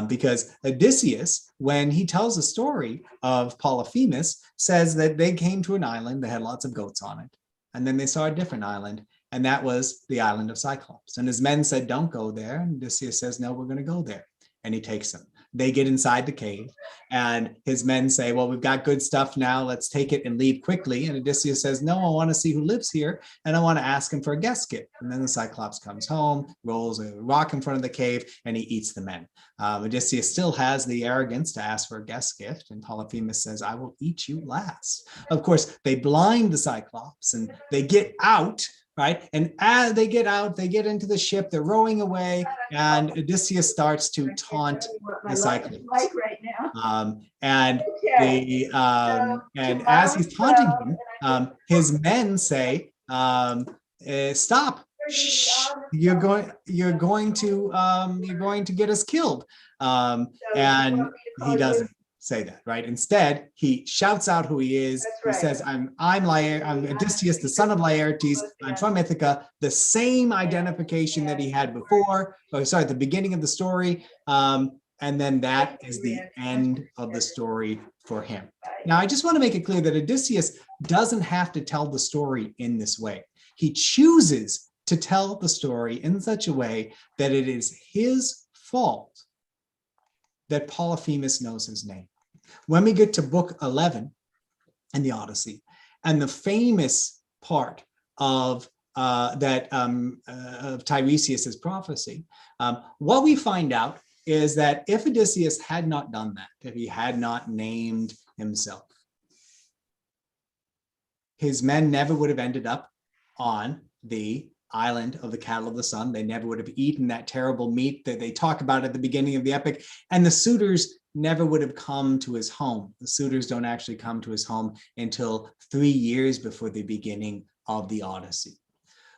S3: Because Odysseus, when he tells the story of Polyphemus, says that they came to an island that had lots of goats on it. And then they saw a different island, and that was the island of Cyclops. And his men said, "Don't go there." And Odysseus says, "No, we're going to go there." And he takes them. They get inside the cave, and his men say, "Well, we've got good stuff now. Let's take it and leave quickly." And Odysseus says, "No, I want to see who lives here, and I want to ask him for a guest gift." And then the Cyclops comes home, rolls a rock in front of the cave, and he eats the men. Odysseus still has the arrogance to ask for a guest gift, and Polyphemus says, "I will eat you last." Of course, they blind the Cyclops, and they get out. Right. And as they get out, they get into the ship, they're rowing away, and Odysseus starts to taunt the Cyclops.
S4: Like right now.
S3: And
S4: Okay.
S3: and as he's taunting him, his men say, "Stop! Shh, you're going to get us killed." And he doesn't say that, right? Instead, he shouts out who he is.
S4: Right.
S3: He says, I'm Odysseus, the son of Laertes. I'm from Ithaca. The same identification that he had before, at the beginning of the story. And then that is the end of the story for him. Now, I just want to make it clear that Odysseus doesn't have to tell the story in this way. He chooses to tell the story in such a way that it is his fault that Polyphemus knows his name. When we get to book 11 in the Odyssey, and the famous part of Tiresias's prophecy, what we find out is that if Odysseus had not done that, if he had not named himself. His men never would have ended up on the island of the cattle of the sun. They never would have eaten that terrible meat that they talk about at the beginning of the epic. And the suitors never would have come to his home. The suitors don't actually come to his home until 3 years before the beginning of the Odyssey.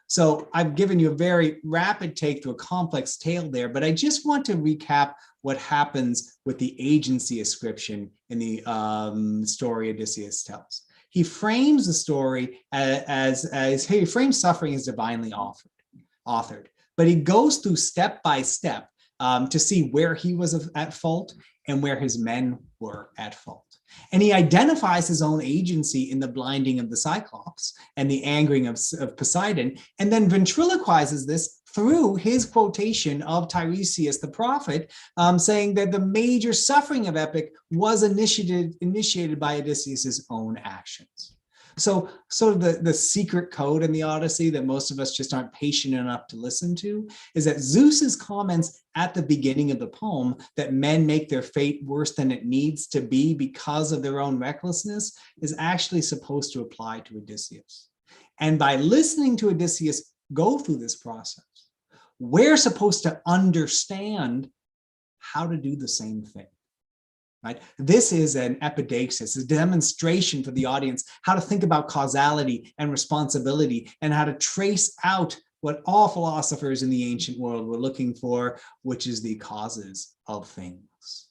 S3: So I've given you a very rapid take through a complex tale there, but I just want to recap what happens with the agency ascription in the story Odysseus tells. He frames the story as he frames suffering as divinely authored, but he goes through step by step to see where he was at fault and where his men were at fault. And he identifies his own agency in the blinding of the Cyclops and the angering of Poseidon, and then ventriloquizes this through his quotation of Tiresias the prophet, saying that the major suffering of epic was initiated by Odysseus's own actions. So the secret code in the Odyssey that most of us just aren't patient enough to listen to is that Zeus's comments at the beginning of the poem that men make their fate worse than it needs to be because of their own recklessness is actually supposed to apply to Odysseus. And by listening to Odysseus go through this process, we're supposed to understand how to do the same thing. Right? This is an epidaxis, a demonstration for the audience how to think about causality and responsibility and how to trace out what all philosophers in the ancient world were looking for, which is the causes of things.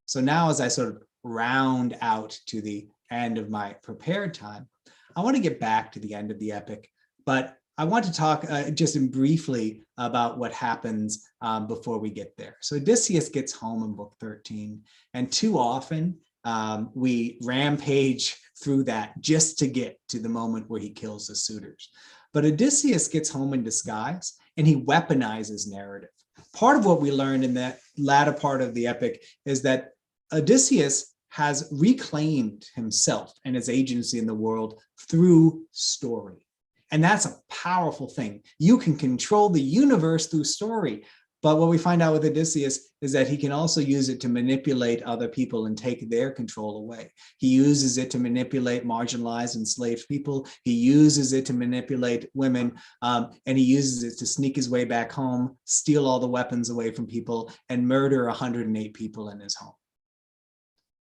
S3: So now as I sort of round out to the end of my prepared time, I want to get back to the end of the epic, but I want to talk just briefly about what happens before we get there. So Odysseus gets home in book 13, and too often we rampage through that just to get to the moment where he kills the suitors. But Odysseus gets home in disguise, and he weaponizes narrative. Part of what we learned in that latter part of the epic is that Odysseus has reclaimed himself and his agency in the world through story. And that's a powerful thing. You can control the universe through story. But what we find out with Odysseus is that he can also use it to manipulate other people and take their control away. He uses it to manipulate marginalized, enslaved people. He uses it to manipulate women, and he uses it to sneak his way back home, steal all the weapons away from people, and murder 108 people in his home.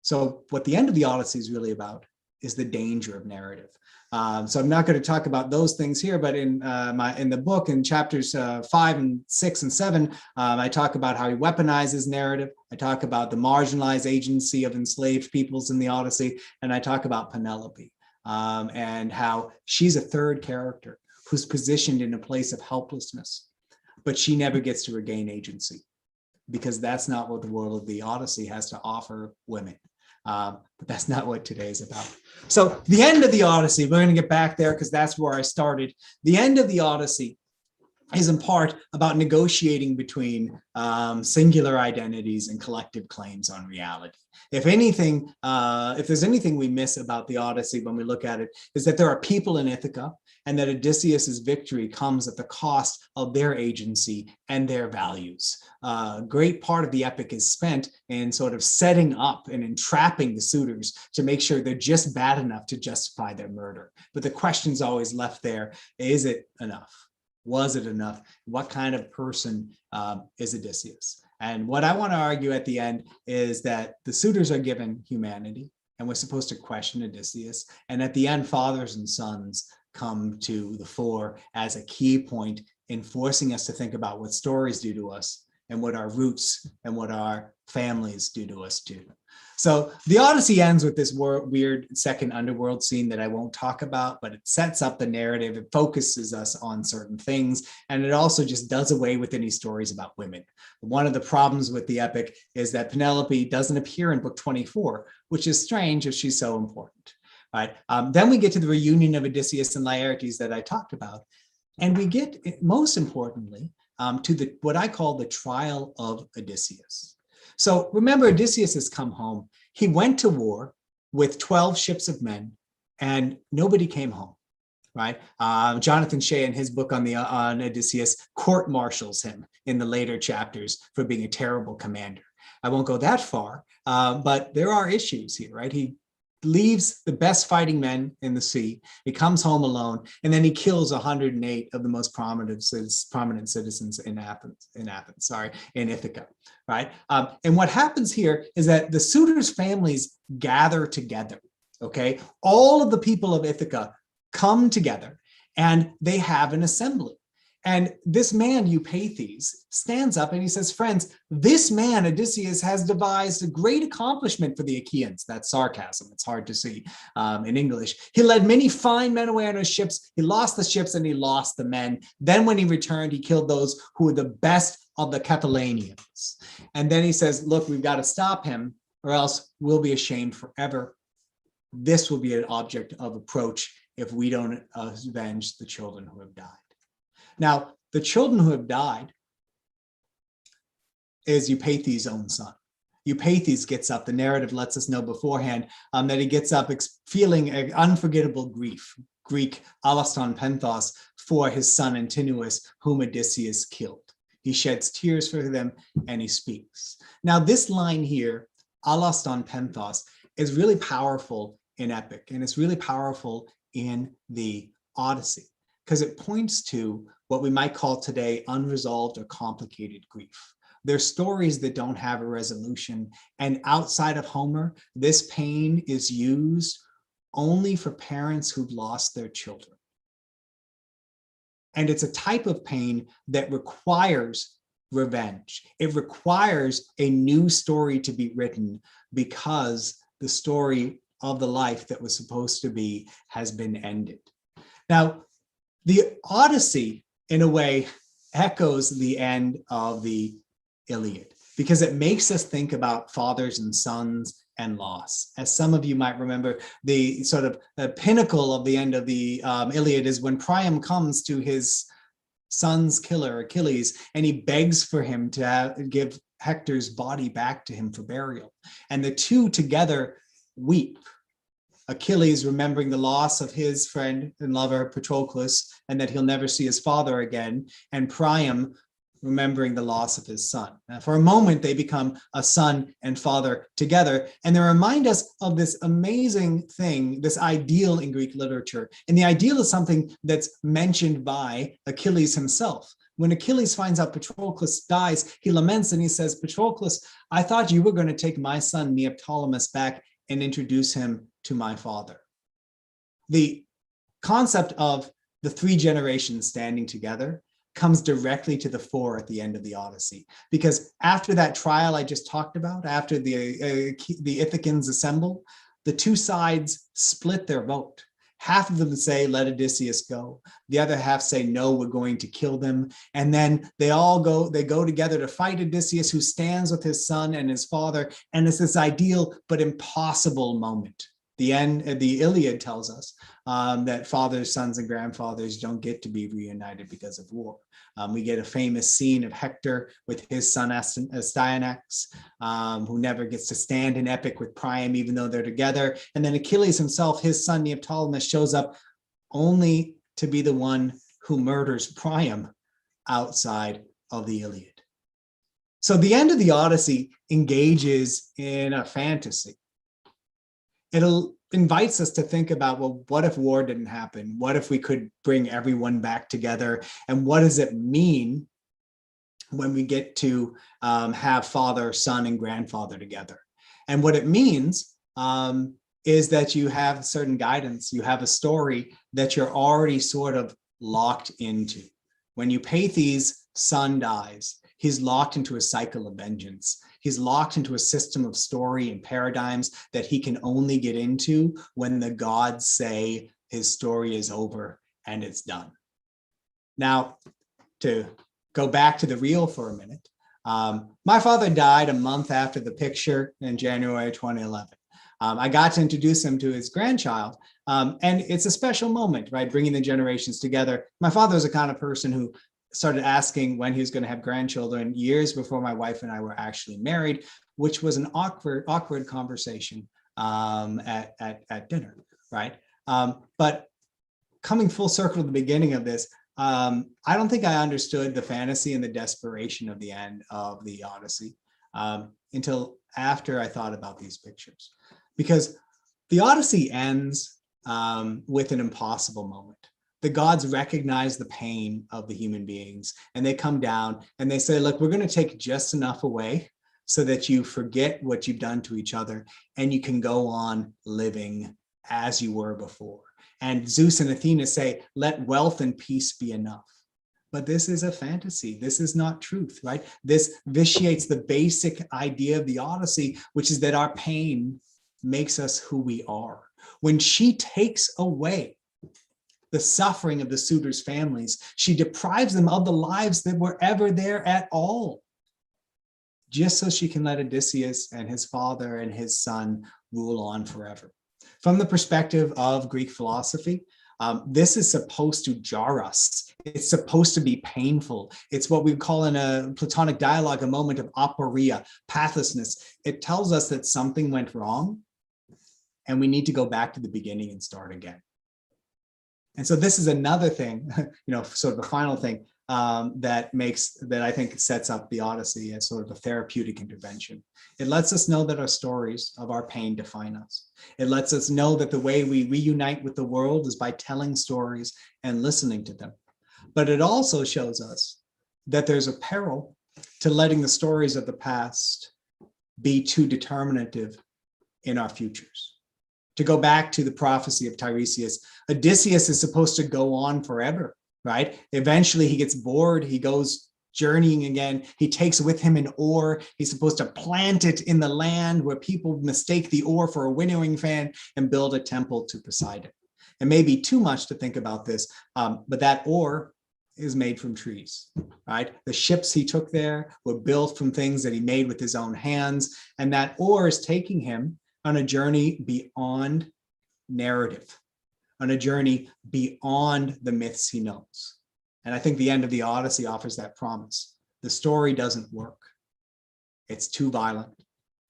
S3: So what the end of the Odyssey is really about is the danger of narrative. So I'm not going to talk about those things here, but in the book, in chapters 5 and 6 and 7, I talk about how he weaponizes narrative. I talk about the marginalized agency of enslaved peoples in the Odyssey, and I talk about Penelope and how she's a third character who's positioned in a place of helplessness, but she never gets to regain agency because that's not what the world of the Odyssey has to offer women. But that's not what today is about. So the end of the Odyssey, we're going to get back there because that's where I started. The end of the Odyssey is in part about negotiating between singular identities and collective claims on reality. If anything, if there's anything we miss about the Odyssey when we look at it, is that there are people in Ithaca and that Odysseus's victory comes at the cost of their agency and their values. A great part of the epic is spent in sort of setting up and entrapping the suitors to make sure they're just bad enough to justify their murder. But the question's always left there, is it enough? Was it enough? What kind of person is Odysseus? And what I want to argue at the end is that the suitors are given humanity, and we're supposed to question Odysseus. And at the end, fathers and sons come to the fore as a key point in forcing us to think about what stories do to us and what our roots and what our families do to us too. So the Odyssey ends with this weird second underworld scene that I won't talk about, but it sets up the narrative. It focuses us on certain things, and it also just does away with any stories about women. One of the problems with the epic is that Penelope doesn't appear in book 24, which is strange if she's so important. Right? Then we get to the reunion of Odysseus and Laertes that I talked about, and we get, most importantly, to what I call the trial of Odysseus. So remember, Odysseus has come home. He went to war with 12 ships of men, and nobody came home. right? Jonathan Shea, in his book on Odysseus, court-martials him in the later chapters for being a terrible commander. I won't go that far, but there are issues here, right? He leaves the best fighting men in the sea. He comes home alone, and then he kills 108 of the most prominent citizens in Ithaca, right? And what happens here is that the suitors' families gather together, okay? All of the people of Ithaca come together, and they have an assembly. And this man, Eupeithes, stands up and he says, friends, this man, Odysseus, has devised a great accomplishment for the Achaeans. That's sarcasm. It's hard to see in English. He led many fine men away on his ships. He lost the ships and he lost the men. Then when he returned, he killed those who were the best of the Catalanians. And then he says, look, we've got to stop him or else we'll be ashamed forever. This will be an object of approach if we don't avenge the children who have died. Now, the children who have died is Eupeithes' own son. Eupeithes gets up, the narrative lets us know beforehand that he gets up feeling an unforgettable grief, Greek alaston penthos, for his son Antinous, whom Odysseus killed. He sheds tears for them and he speaks. Now, this line here, alaston penthos, is really powerful in epic, and it's really powerful in the Odyssey, because it points to what we might call today unresolved or complicated grief. They're stories that don't have a resolution. And outside of Homer, this pain is used only for parents who've lost their children. And it's a type of pain that requires revenge. It requires a new story to be written because the story of the life that was supposed to be has been ended. Now, the Odyssey, in a way, echoes the end of the Iliad because it makes us think about fathers and sons and loss. As some of you might remember, the sort of pinnacle of the end of the Iliad is when Priam comes to his son's killer, Achilles, and he begs for him to give Hector's body back to him for burial. And the two together weep. Achilles remembering the loss of his friend and lover Patroclus and that he'll never see his father again, and Priam remembering the loss of his son. Now, for a moment, they become a son and father together, and they remind us of this amazing thing, this ideal in Greek literature. And the ideal is something that's mentioned by Achilles himself. When Achilles finds out Patroclus dies, he laments and he says, Patroclus, I thought you were going to take my son Neoptolemus back and introduce him to my father. The concept of the three generations standing together comes directly to the fore at the end of the Odyssey, because after that trial I just talked about, after the Ithacans assemble, the two sides split their vote. Half of them say, let Odysseus go. The other half say, no, we're going to kill them. And then they go together to fight Odysseus, who stands with his son and his father. And it's this ideal but impossible moment. The Iliad tells us that fathers, sons, and grandfathers don't get to be reunited because of war. We get a famous scene of Hector with his son Astyanax, who never gets to stand in epic with Priam, even though they're together. And then Achilles himself, his son Neoptolemus, shows up only to be the one who murders Priam outside of the Iliad. So the end of the Odyssey engages in a fantasy. It invites us to think about, well, what if war didn't happen? What if we could bring everyone back together? And what does it mean when we get to have father, son, and grandfather together? And what it means is that you have certain guidance. You have a story that you're already sort of locked into. When Eupeithes' son dies, he's locked into a cycle of vengeance. He's locked into a system of story and paradigms that he can only get into when the gods say his story is over and it's done. Now, to go back to the real for a minute, my father died a month after the picture in January 2011. I got to introduce him to his grandchild, and it's a special moment, right? Bringing the generations together. My father was the kind of person who started asking when he was going to have grandchildren years before my wife and I were actually married, which was an awkward conversation at dinner, right? But coming full circle to the beginning of this, I don't think I understood the fantasy and the desperation of the end of the Odyssey until after I thought about these pictures. Because the Odyssey ends with an impossible moment. The gods recognize the pain of the human beings, and they come down and they say, look, we're going to take just enough away so that you forget what you've done to each other and you can go on living as you were before. And Zeus and Athena say, let wealth and peace be enough. But this is a fantasy. This is not truth, right? This vitiates the basic idea of the Odyssey, which is that our pain makes us who we are. When she takes away the suffering of the suitors' families, she deprives them of the lives that were ever there at all, just so she can let Odysseus and his father and his son rule on forever. From the perspective of Greek philosophy, this is supposed to jar us. It's supposed to be painful. It's what we call in a Platonic dialogue a moment of aporia, pathlessness. It tells us that something went wrong and we need to go back to the beginning and start again. And so this is another thing, sort of a final thing that I think sets up the Odyssey as sort of a therapeutic intervention. It lets us know that our stories of our pain define us. It lets us know that the way we reunite with the world is by telling stories and listening to them. But it also shows us that there's a peril to letting the stories of the past be too determinative in our futures. To go back to the prophecy of Tiresias, Odysseus is supposed to go on forever, right? Eventually he gets bored, he goes journeying again, he takes with him an oar, he's supposed to plant it in the land where people mistake the oar for a winnowing fan and build a temple to Poseidon. It may be too much to think about this, but that oar is made from trees, right? The ships he took there were built from things that he made with his own hands, and that oar is taking him on a journey beyond narrative, on a journey beyond the myths he knows. And I think the end of the Odyssey offers that promise. The story doesn't work. It's too violent.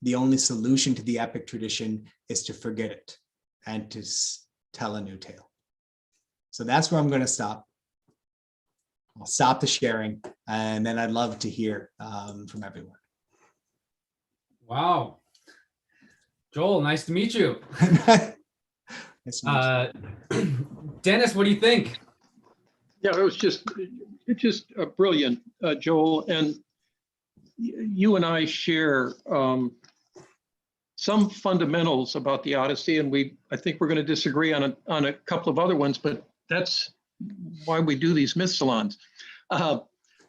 S3: The only solution to the epic tradition is to forget it and to tell a new tale. So that's where I'm going to stop. I'll stop the sharing, and then I'd love to hear from everyone.
S2: Wow. Joel, nice to meet you.
S3: Nice to meet you.
S2: Dennis, what do you think?
S5: Yeah, it's just brilliant, Joel. And you and I share some fundamentals about the Odyssey, and I think we're going to disagree on a couple of other ones, but that's why we do these myth salons.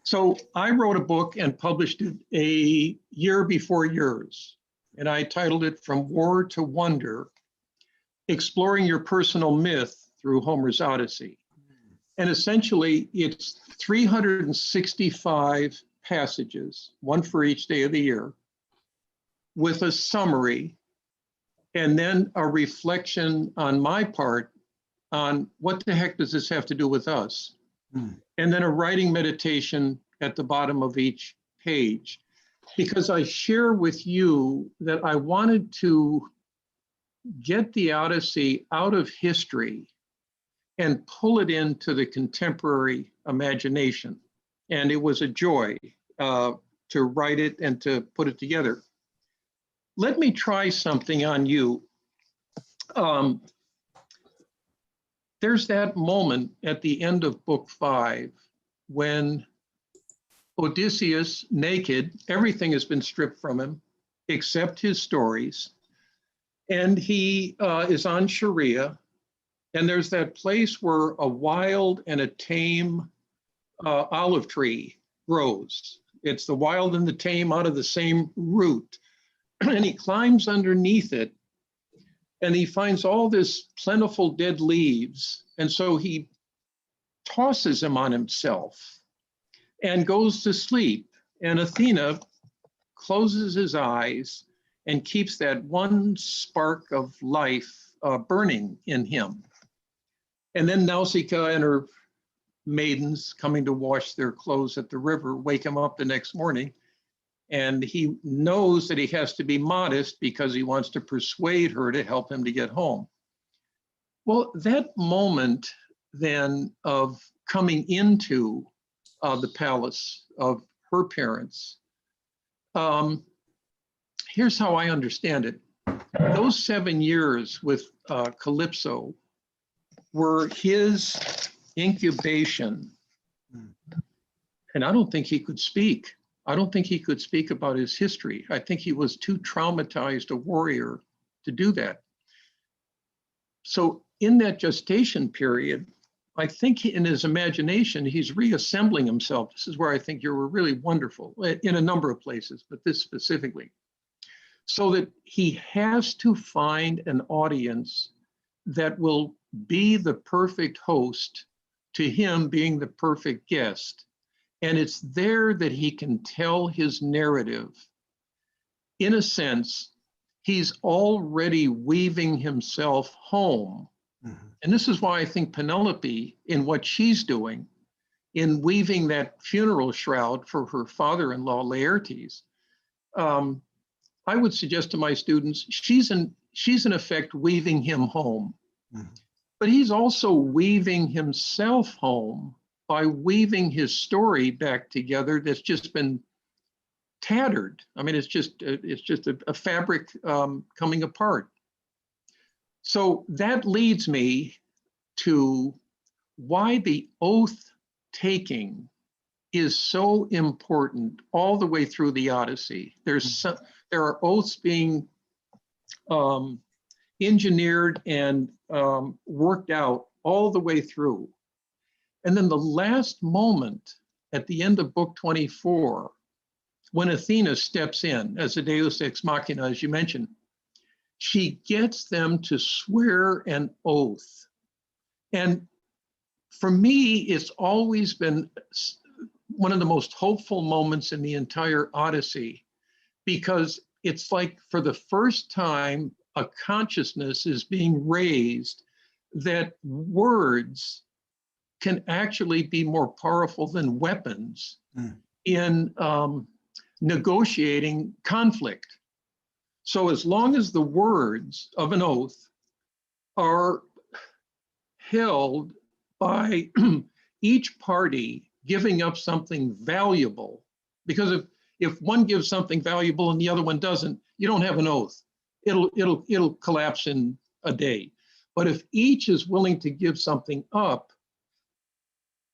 S5: So I wrote a book and published it a year before yours, and I titled it From War to Wonder, Exploring Your Personal Myth Through Homer's Odyssey. And essentially, it's 365 passages, one for each day of the year, with a summary, and then a reflection on my part on what the heck does this have to do with us? And then a writing meditation at the bottom of each page. Because I share with you that I wanted to get the Odyssey out of history and pull it into the contemporary imagination. And it was a joy to write it and to put it together. Let me try something on you. There's that moment at the end of book 5 when Odysseus, naked, everything has been stripped from him except his stories. And he is on Sharia. And there's that place where a wild and a tame olive tree grows. It's the wild and the tame out of the same root. And he climbs underneath it, and he finds all this plentiful dead leaves. And so he tosses them on himself and goes to sleep. And Athena closes his eyes and keeps that one spark of life burning in him. And then Nausicaa and her maidens coming to wash their clothes at the river wake him up the next morning. And he knows that he has to be modest because he wants to persuade her to help him to get home. Well, that moment then of coming into the palace of her parents. Here's how I understand it. Those 7 years with Calypso were his incubation. And I don't think he could speak. I don't think he could speak about his history. I think he was too traumatized a warrior to do that. So in that gestation period, I think in his imagination, he's reassembling himself. This is where I think you were really wonderful in a number of places, but this specifically. So that he has to find an audience that will be the perfect host to him being the perfect guest. And it's there that he can tell his narrative. In a sense, he's already weaving himself home. And this is why I think Penelope, in what she's doing, in weaving that funeral shroud for her father-in-law, Laertes, I would suggest to my students, she's in effect weaving him home. But he's also weaving himself home by weaving his story back together that's just been tattered. I mean, it's just a fabric coming apart. So that leads me to why the oath taking is so important all the way through the Odyssey. There are oaths being engineered and worked out all the way through. And then the last moment at the end of book 24, when Athena steps in as a deus ex machina, as you mentioned, she gets them to swear an oath. And for me, it's always been one of the most hopeful moments in the entire Odyssey, because it's like for the first time, a consciousness is being raised that words can actually be more powerful than weapons in negotiating conflict. So as long as the words of an oath are held by each party giving up something valuable, because if one gives something valuable and the other one doesn't, you don't have an oath. It'll collapse in a day. But if each is willing to give something up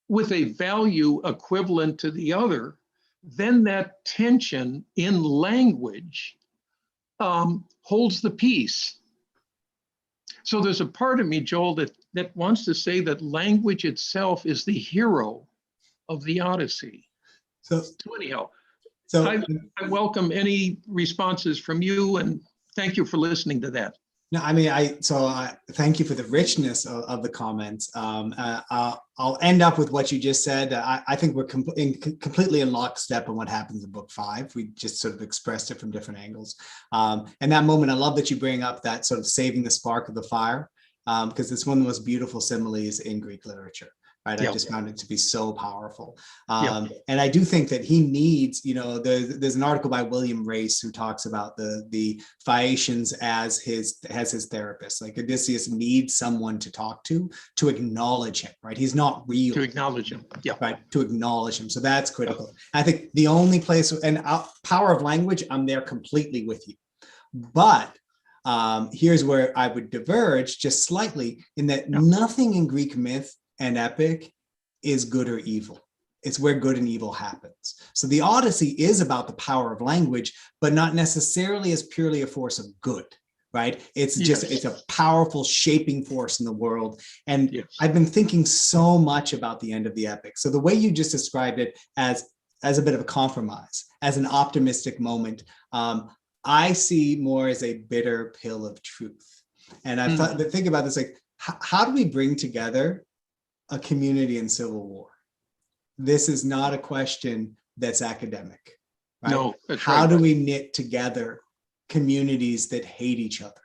S5: with a value equivalent to the other, then that tension in language holds the peace. So there's a part of me, Joel, that wants to say that language itself is the hero of the Odyssey. So anyhow, I welcome any responses from you, and thank you for listening to that.
S3: No, I mean, thank you for the richness of the comments. I'll end up with what you just said. I think we're completely in lockstep on what happens in book 5. We just sort of expressed it from different angles. And that moment, I love that you bring up that sort of saving the spark of the fire, because it's one of the most beautiful similes in Greek literature. Right, I just found it to be so powerful. And I do think that he needs, there's an article by William Race who talks about the Phaeacians as his therapist. Like Odysseus needs someone to talk to acknowledge him, right? He's not real.
S5: To acknowledge him,
S3: right, to acknowledge him. So that's critical. I think the only place, and power of language, I'm there completely with you. But here's where I would diverge just slightly, in that nothing in Greek myth and epic is good or evil. It's where good and evil happens. So the Odyssey is about the power of language, but not necessarily as purely a force of good, right? It's just, it's a powerful shaping force in the world. And I've been thinking so much about the end of the epic. So the way you just described it as a bit of a compromise, as an optimistic moment, I see more as a bitter pill of truth. And I've thought, think about this, like, how do we bring together a community in civil war? This is not a question that's academic, right?
S5: No, that's
S3: how
S5: right.
S3: do we knit together communities that hate each other?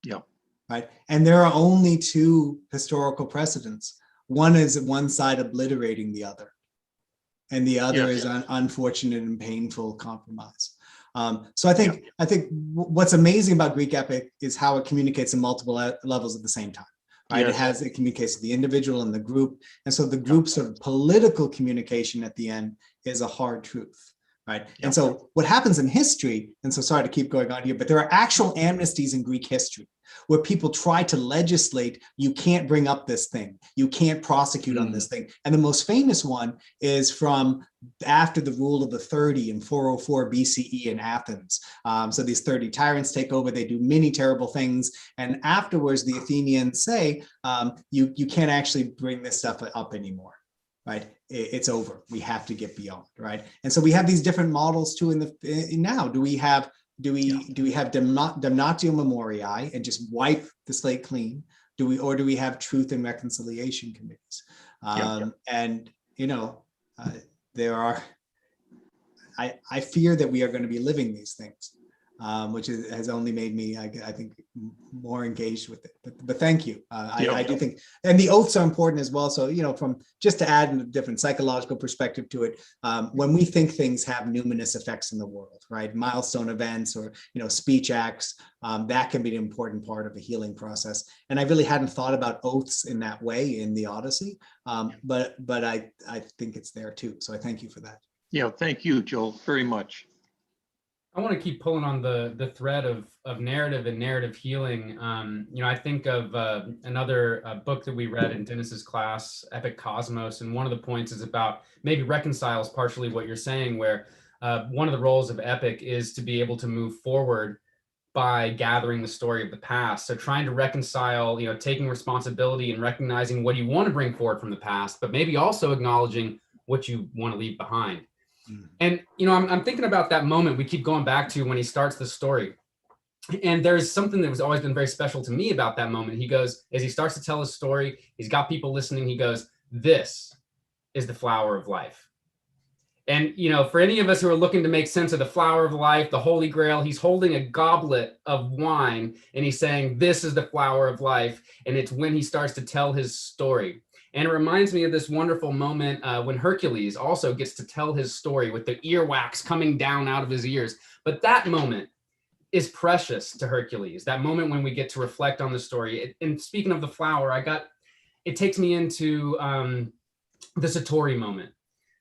S5: Yeah.
S3: Right. And there are only two historical precedents. One is one side obliterating the other, and the other is an unfortunate and painful compromise. So I think what's amazing about Greek epic is how it communicates in multiple levels at the same time. right?
S5: Yes.
S3: It communicates to the individual and the group. And so the group sort of political communication at the end is a hard truth, right? And so what happens in history, and so sorry to keep going on here, but there are actual amnesties in Greek history where people try to legislate, you can't bring up this thing, you can't prosecute on this thing. And the most famous one is from after the rule of the 30 in 404 BCE in Athens. So these 30 tyrants take over, they do many terrible things. And afterwards, the Athenians say, you can't actually bring this stuff up anymore, right? It's over, we have to get beyond, right? And so we have these different models too now. Do we have damnatio memoriae and just wipe the slate clean? Do we have truth and reconciliation committees? And there are. I fear that we are going to be living these things, which has only made me, I think, more engaged with it. But thank you. I do think, and the oaths are important as well. So, from just to add a different psychological perspective to it, when we think things have numinous effects in the world, right? Milestone events or, speech acts, that can be an important part of the healing process. And I really hadn't thought about oaths in that way in the Odyssey, but I think it's there too. So I thank you for that.
S5: Yeah, thank you, Joel, very much.
S2: I want to keep pulling on the thread of narrative and narrative healing. I think of another book that we read in Dennis's class, Epic Cosmos, and one of the points is about maybe reconciles partially what you're saying, where one of the roles of epic is to be able to move forward by gathering the story of the past. So trying to reconcile, taking responsibility and recognizing what you want to bring forward from the past, but maybe also acknowledging what you want to leave behind. And, I'm thinking about that moment we keep going back to when he starts the story. And there's something that was always been very special to me about that moment. He goes, as he starts to tell his story, he's got people listening. He goes, this is the flower of life. And, for any of us who are looking to make sense of the flower of life, the Holy Grail, he's holding a goblet of wine and he's saying, this is the flower of life. And it's when he starts to tell his story. And it reminds me of this wonderful moment when Hercules also gets to tell his story with the earwax coming down out of his ears. But that moment is precious to Hercules, that moment when we get to reflect on the story. And speaking of the flower, it takes me into the Satori moment.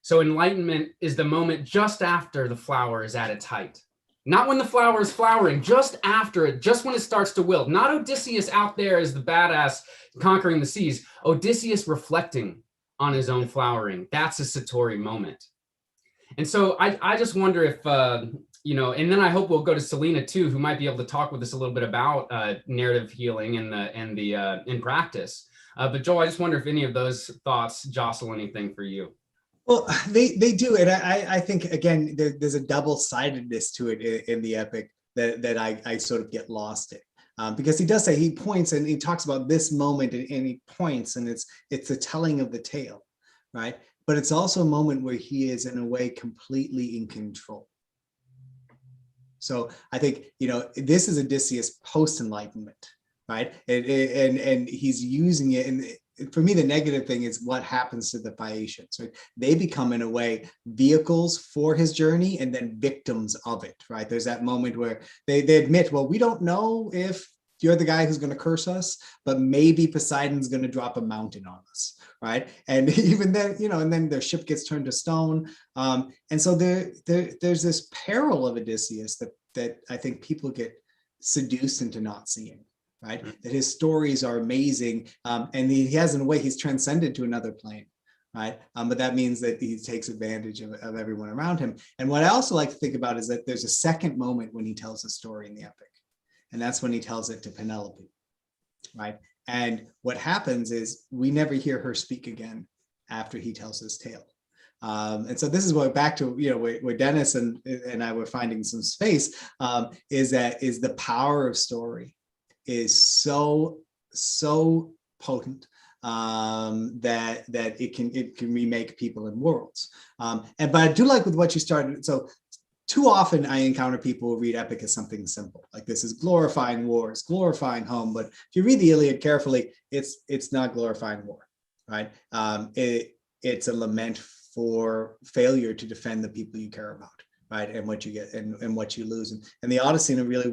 S2: So enlightenment is the moment just after the flower is at its height. Not when the flower is flowering, just after it, just when it starts to wilt. Not Odysseus out there as the badass conquering the seas. Odysseus reflecting on his own flowering. That's a Satori moment. And so I just wonder if, and then I hope we'll go to Selena too, who might be able to talk with us a little bit about narrative healing in practice. But Joel, I just wonder if any of those thoughts jostle anything for you.
S3: Well, they do. And I think, again, there's a double-sidedness to it in the epic that I sort of get lost in. Because he does say, he points and he talks about this moment and he points, and it's the telling of the tale, right? But it's also a moment where he is in a way completely in control. So I think, this is Odysseus post-enlightenment, right? And he's using it, and for me, the negative thing is what happens to the Phaeacians, right? They become, in a way, vehicles for his journey and then victims of it, right? There's that moment where they admit, well, we don't know if you're the guy who's going to curse us, but maybe Poseidon's going to drop a mountain on us, right? And even then, and then their ship gets turned to stone. And so there's this peril of Odysseus that I think people get seduced into not seeing. Right, that his stories are amazing, and he has, in a way, he's transcended to another plane, right? But that means that he takes advantage of everyone around him. And what I also like to think about is that there's a second moment when he tells a story in the epic, and that's when he tells it to Penelope, right? And what happens is we never hear her speak again after he tells his tale. And so this is what, back to where Dennis and I were finding some space, is the power of story is so potent that it can remake people and worlds. But I do like with what you started. So too often I encounter people who read epic as something simple, like this is glorifying war, it's glorifying home. But if you read the Iliad carefully, it's not glorifying war, right? It's a lament for failure to defend the people you care about, right? And what you get and what you lose. And the Odyssey, in a really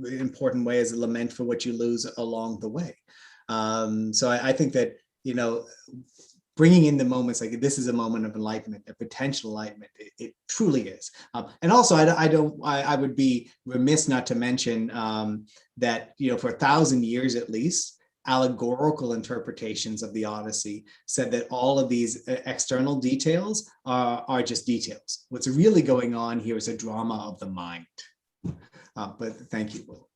S3: important way, is a lament for what you lose along the way. So I think that, bringing in the moments like this is a moment of enlightenment, a potential enlightenment. It truly is. And also, I would be remiss not to mention that, for 1,000 years at least, allegorical interpretations of the Odyssey said that all of these external details are just details. What's really going on here is a drama of the mind. But thank you, Will.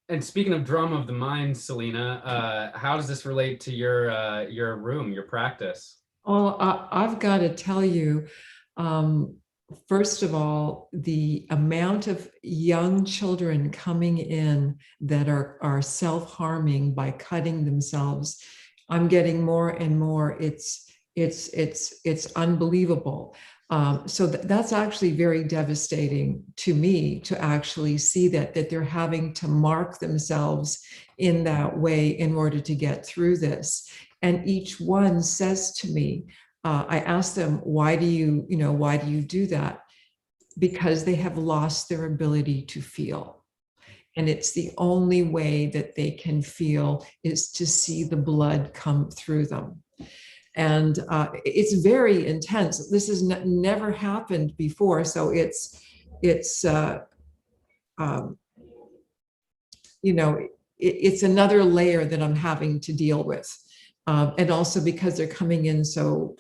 S2: And speaking of drama of the mind, Selena, how does this relate to your room, your practice?
S6: Well, I've got to tell you, first of all, the amount of young children coming in that are self-harming by cutting themselves, I'm getting more and more. It's unbelievable. So that's actually very devastating to me to actually see that they're having to mark themselves in that way in order to get through this. And each one says to me, I ask them, why do you do that? Because they have lost their ability to feel. And it's the only way that they can feel is to see the blood come through them. And it's very intense. This has never happened before. So it's another layer that I'm having to deal with. And also because they're coming in so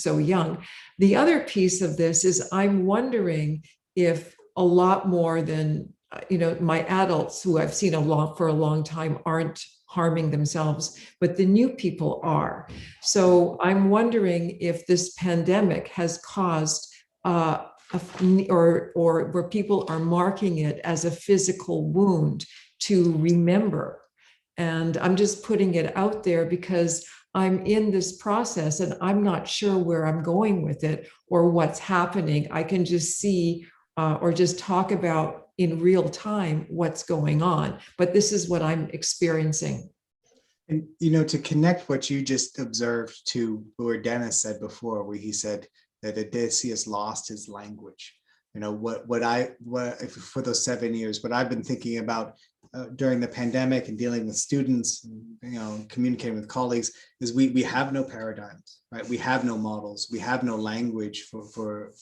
S6: young. The other piece of this is I'm wondering if a lot more than, my adults who I've seen for a long time aren't harming themselves, but the new people are. So I'm wondering if this pandemic has caused or where people are marking it as a physical wound to remember. And I'm just putting it out there because I'm in this process and I'm not sure where I'm going with it or what's happening. I can just see or just talk about in real time what's going on, but this is what I'm experiencing.
S3: And, to connect what you just observed to what Dennis said before, where he said that Odysseus lost his language. For those 7 years, what I've been thinking about during the pandemic and dealing with students, communicating with colleagues, is we have no paradigms, right? We have no models. We have no language for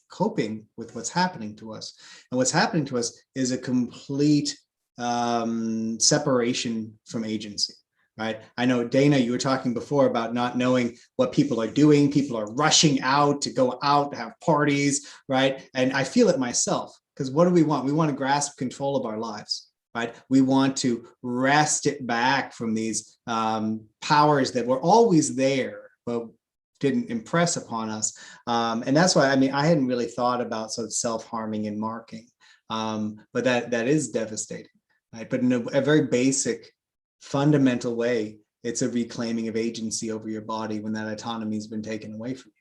S3: coping with what's happening to us. And what's happening to us is a complete separation from agency. Right. I know, Dana, you were talking before about not knowing what people are doing. People are rushing out to go out, to have parties, right? And I feel it myself, because what do we want? We want to grasp control of our lives, right? We want to wrest it back from these powers that were always there, but didn't impress upon us. And that's why, I hadn't really thought about sort of self-harming and marking, but that is devastating, right? But in a very basic, fundamental way, it's a reclaiming of agency over your body when that autonomy has been taken away from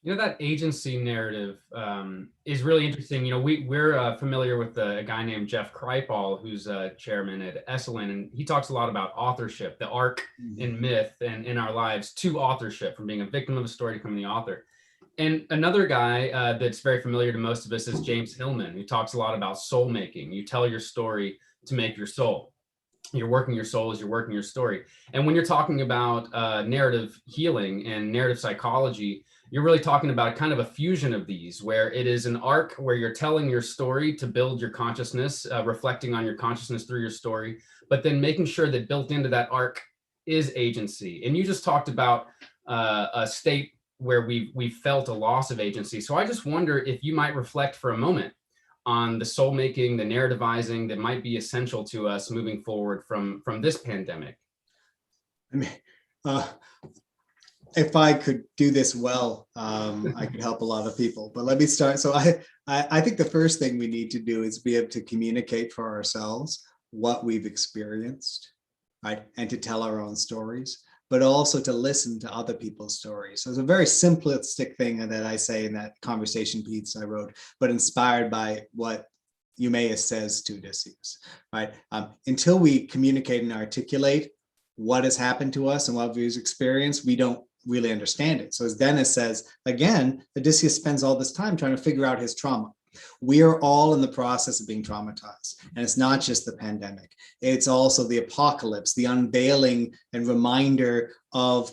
S3: you.
S2: That agency narrative is really interesting. We're familiar with a guy named Jeff Kripal, who's a chairman at SALON, and he talks a lot about authorship, the arc in myth and in our lives to authorship, from being a victim of a story to becoming the author. And another guy that's very familiar to most of us is James Hillman, who talks a lot about soul making. You tell your story to make your soul. You're working your soul as you're working your story. And when you're talking about narrative healing and narrative psychology, you're really talking about kind of a fusion of these, where it is an arc where you're telling your story to build your consciousness, reflecting on your consciousness through your story, but then making sure that built into that arc is agency. And you just talked about a state where we've felt a loss of agency. So I just wonder if you might reflect for a moment on the soul making, the narrativizing that might be essential to us moving forward from this pandemic.
S3: If I could do this well, I could help a lot of people. But let me start. So I think the first thing we need to do is be able to communicate for ourselves what we've experienced, right? And to tell our own stories, but also to listen to other people's stories. So it's a very simplistic thing that I say in that conversation piece I wrote, but inspired by what Eumaeus says to Odysseus, right? Until we communicate and articulate what has happened to us and what we've experienced, we don't really understand it. So as Dennis says, again, Odysseus spends all this time trying to figure out his trauma. We are all in the process of being traumatized. And it's not just the pandemic. It's also the apocalypse, the unveiling and reminder of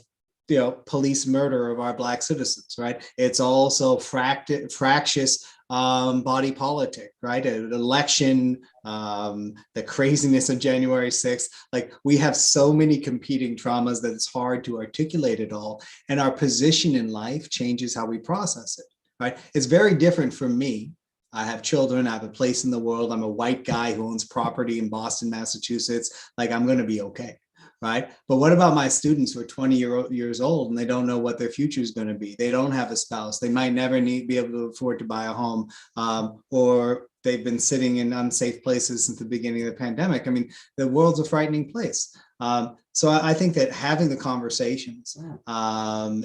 S3: police murder of our Black citizens, right? It's also fractious body politic, right? An election, the craziness of January 6th. Like, we have so many competing traumas that it's hard to articulate it all. And our position in life changes how we process it, right? It's very different for me. I have children, I have a place in the world. I'm a white guy who owns property in Boston, Massachusetts. Like, I'm going to be okay. Right. But what about my students who are 20 years old and they don't know what their future is going to be? They don't have a spouse. They might never be able to afford to buy a home, or they've been sitting in unsafe places since the beginning of the pandemic. I mean, the world's a frightening place. So I think that having the conversations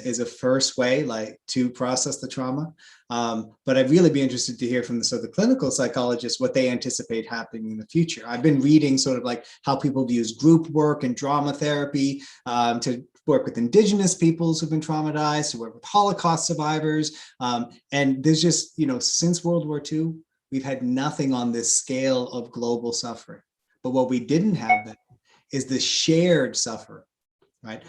S3: is a first way, like, to process the trauma. But I'd really be interested to hear from the clinical psychologists what they anticipate happening in the future. I've been reading sort of like how people use group work and drama therapy to work with indigenous peoples who've been traumatized, to work with Holocaust survivors. And there's just, since World War II, we've had nothing on this scale of global suffering. But what we didn't have then is the shared suffering, right?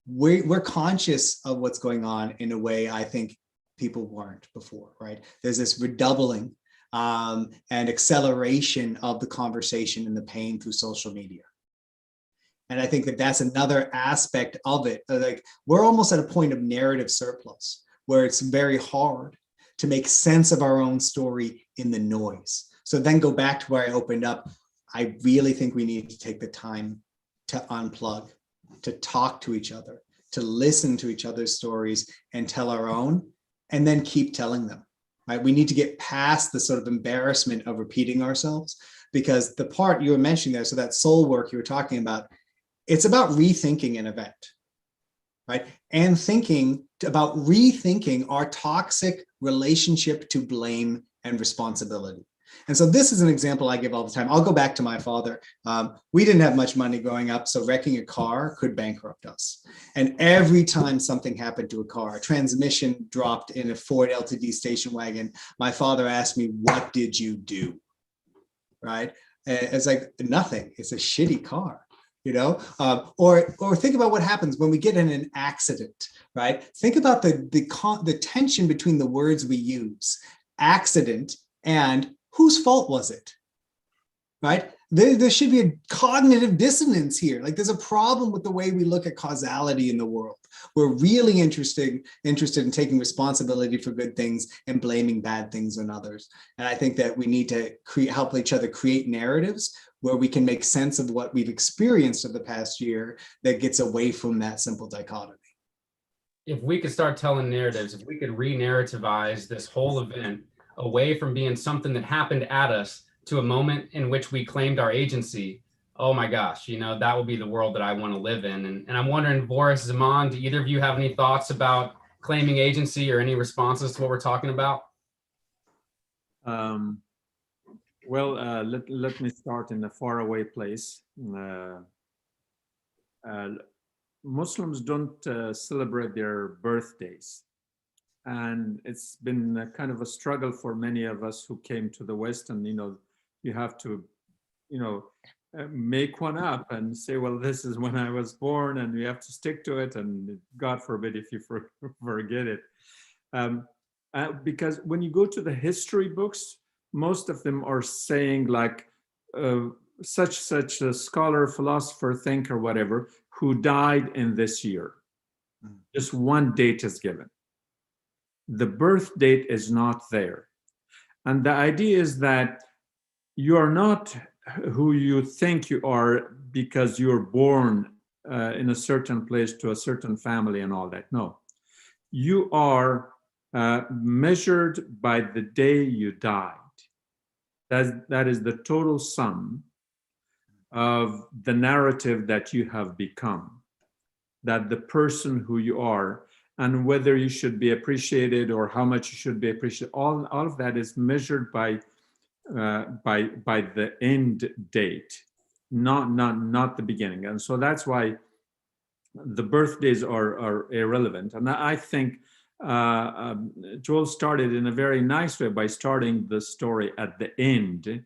S3: We're conscious of what's going on in a way I think people weren't before, right? There's this redoubling and acceleration of the conversation and the pain through social media. And I think that that's another aspect of it. Like, we're almost at a point of narrative surplus where it's very hard to make sense of our own story in the noise. So then go back to where I opened up. I really think we need to take the time to unplug, to talk to each other, to listen to each other's stories and tell our own, and then keep telling them, right? We need to get past the sort of embarrassment of repeating ourselves, because the part you were mentioning there, so that soul work you were talking about, it's about rethinking an event, right? And thinking about rethinking our toxic relationship to blame and responsibility. And so this is an example I give all the time. I'll go back to my father. We didn't have much money growing up, so wrecking a car could bankrupt us. And every time something happened to a car, a transmission dropped in a Ford LTD station wagon, my father asked me, "What did you do?" Right? And it's like, nothing. It's a shitty car. Or think about what happens when we get in an accident, right? Think about the tension between the words we use, accident and whose fault was it, right? There should be a cognitive dissonance here. Like, there's a problem with the way we look at causality in the world. We're really interested in taking responsibility for good things and blaming bad things on others. And I think that we need to help each other create narratives where we can make sense of what we've experienced of the past year that gets away from that simple dichotomy.
S2: If we could start telling narratives, if we could re-narrativize this whole event away from being something that happened at us to a moment in which we claimed our agency, oh my gosh, that will be the world that I want to live in. And I'm wondering, Boris, Zaman, do either of you have any thoughts about claiming agency or any responses to what we're talking about?
S7: Let me start in a faraway place. Muslims don't celebrate their birthdays. And it's been kind of a struggle for many of us who came to the West, and you have to make one up and say, well, this is when I was born, and we have to stick to it, and God forbid if you forget it. Because when you go to the history books, most of them are saying like such a scholar, philosopher, thinker, whatever, who died in this year. Just one date is given. The birth date is not there. And the idea is that you are not who you think you are because you're born in a certain place to a certain family and all that. No, you are measured by the day you died. That is the total sum of the narrative that you have become, that the person who you are, and whether you should be appreciated or how much you should be appreciated, all of that is measured by the end date, not the beginning. And so that's why the birthdays are irrelevant. And I think Joel started in a very nice way by starting the story at the end,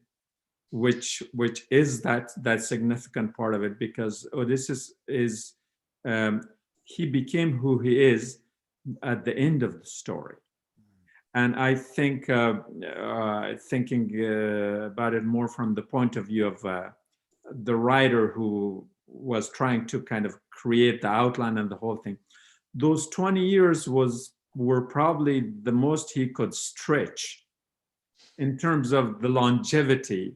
S7: which is that significant part of it, because Odysseus is he became who he is at the end of the story. And I think thinking about it more from the point of view of the writer who was trying to kind of create the outline and the whole thing, those 20 years were probably the most he could stretch in terms of the longevity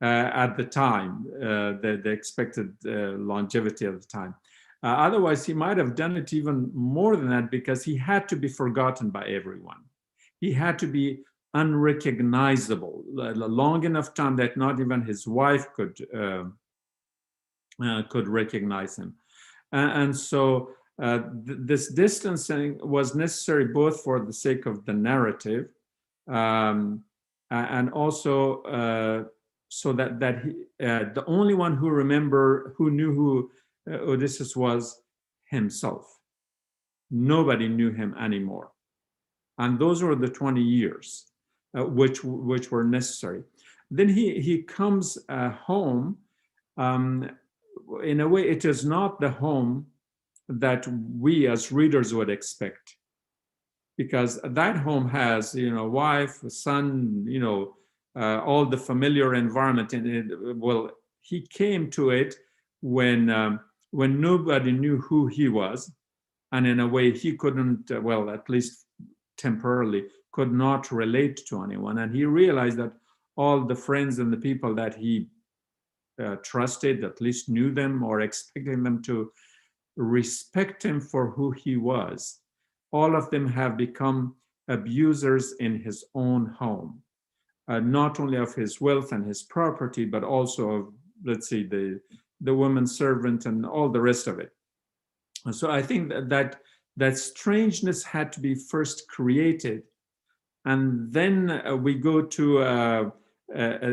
S7: at the time, the expected longevity of the time. Otherwise, he might have done it even more than that, because he had to be forgotten by everyone. He had to be unrecognizable, long enough time that not even his wife could recognize him. And so this distancing was necessary both for the sake of the narrative, and also so that he, the only one who knew who Odysseus was himself. Nobody knew him anymore. And those were the 20 years which were necessary. Then he comes home. In a way, it is not the home that we as readers would expect, because that home has, wife, son, all the familiar environment in it. Well, he came to it when nobody knew who he was, and in a way he couldn't, well, at least temporarily, could not relate to anyone. And he realized that all the friends and the people that he trusted, at least knew them or expected them to respect him for who he was, all of them have become abusers in his own home, not only of his wealth and his property, but also of, let's say, the woman servant and all the rest of it. And so I think that strangeness had to be first created, and then we go to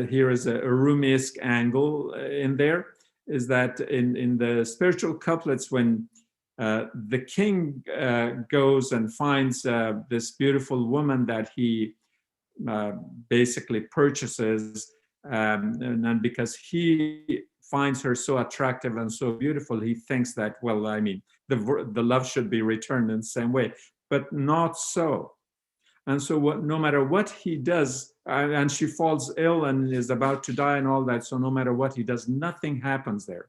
S7: here is a Rumi-esque angle in there, is that in the spiritual couplets, when the king goes and finds this beautiful woman that he basically purchases, and because he finds her so attractive and so beautiful, he thinks that, well, I mean, the love should be returned in the same way, but not so. And so no matter what he does, and she falls ill and is about to die and all that, so no matter what he does, nothing happens there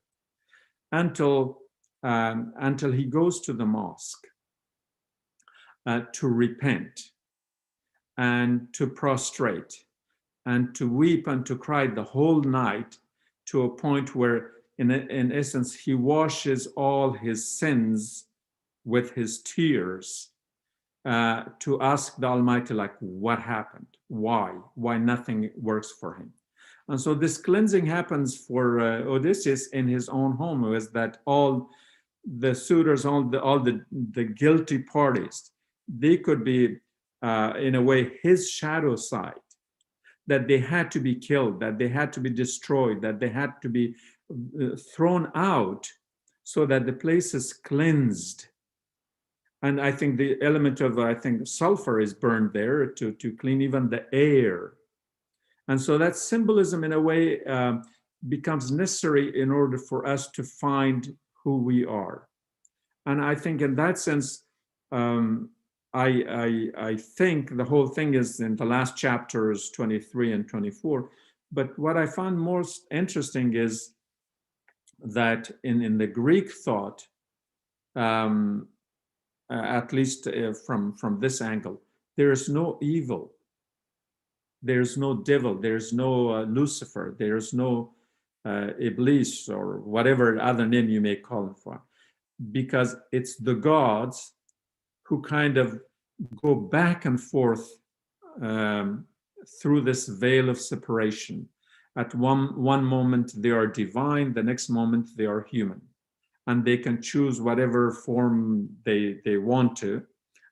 S7: until he goes to the mosque to repent and to prostrate and to weep and to cry the whole night, to a point where in essence he washes all his sins with his tears, to ask the Almighty, like, what happened? Why nothing works for him? And so this cleansing happens for Odysseus in his own home, is that all the suitors, all the guilty parties, they could be in a way his shadow side, that they had to be killed, that they had to be destroyed, that they had to be thrown out, so that the place is cleansed. And I think the element of, sulfur is burned there to clean even the air. And so that symbolism, in a way, becomes necessary in order for us to find who we are. And I think in that sense, I think the whole thing is in the last chapters, 23 and 24. But what I found most interesting is that in the Greek thought, at least from this angle, there is no evil, there's no devil, there's no Lucifer, there's no Iblis, or whatever other name you may call him for, because it's the gods who kind of go back and forth through this veil of separation. At one moment they are divine, the next moment they are human. And they can choose whatever form they want to.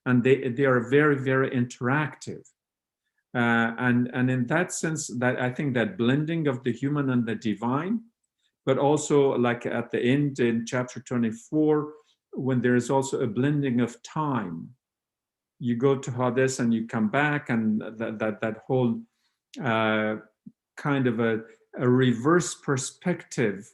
S7: And they are very, very interactive. And in that sense, that I think that blending of the human and the divine, but also like at the end in chapter 24, when there is also a blending of time, you go to Hades and you come back, and that whole kind of a reverse perspective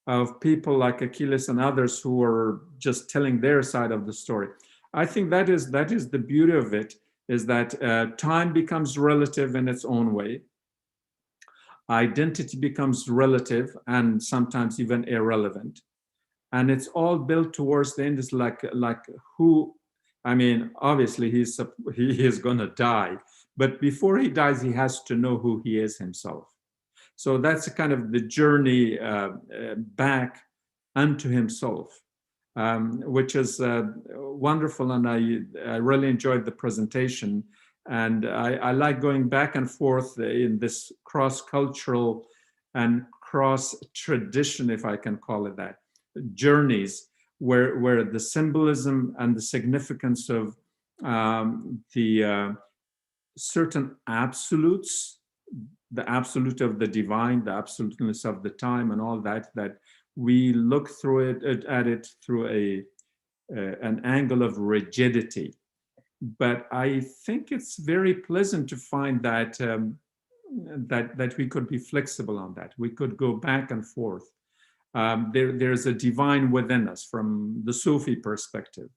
S7: of people like Achilles and others who are just telling their side of the story. I think that is the beauty of it, is that time becomes relative in its own way. Identity becomes relative and sometimes even irrelevant. And it's all built towards the end. It's like who, I mean, obviously he is going to die, but before he dies, he has to know who he is himself. So that's kind of the journey back unto himself, which is wonderful. And I really enjoyed the presentation. And I like going back and forth in this cross-cultural and cross-tradition, if I can call it that, journeys where the symbolism and the significance of the certain absolutes, the absolute of the divine, the absoluteness of the time, and all that we look through at it through an angle of rigidity. But I think it's very pleasant to find that that we could be flexible on that. We could go back and forth. There's a divine within us from the Sufi perspective,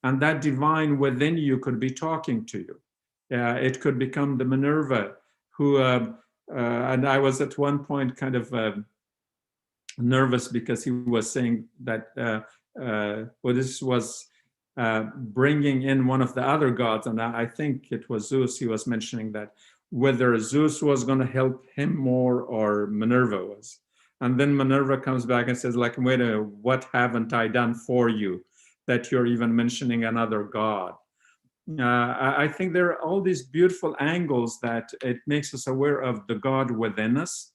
S7: and that divine within you could be talking to you. It could become the Minerva, who and I was at one point kind of nervous because he was saying that Odysseus was bringing in one of the other gods, and I think it was Zeus. He was mentioning that whether Zeus was going to help him more or Minerva was. And then Minerva comes back and says, like, wait a minute, what haven't I done for you that you're even mentioning another god? I think there are all these beautiful angles that it makes us aware of the God within us,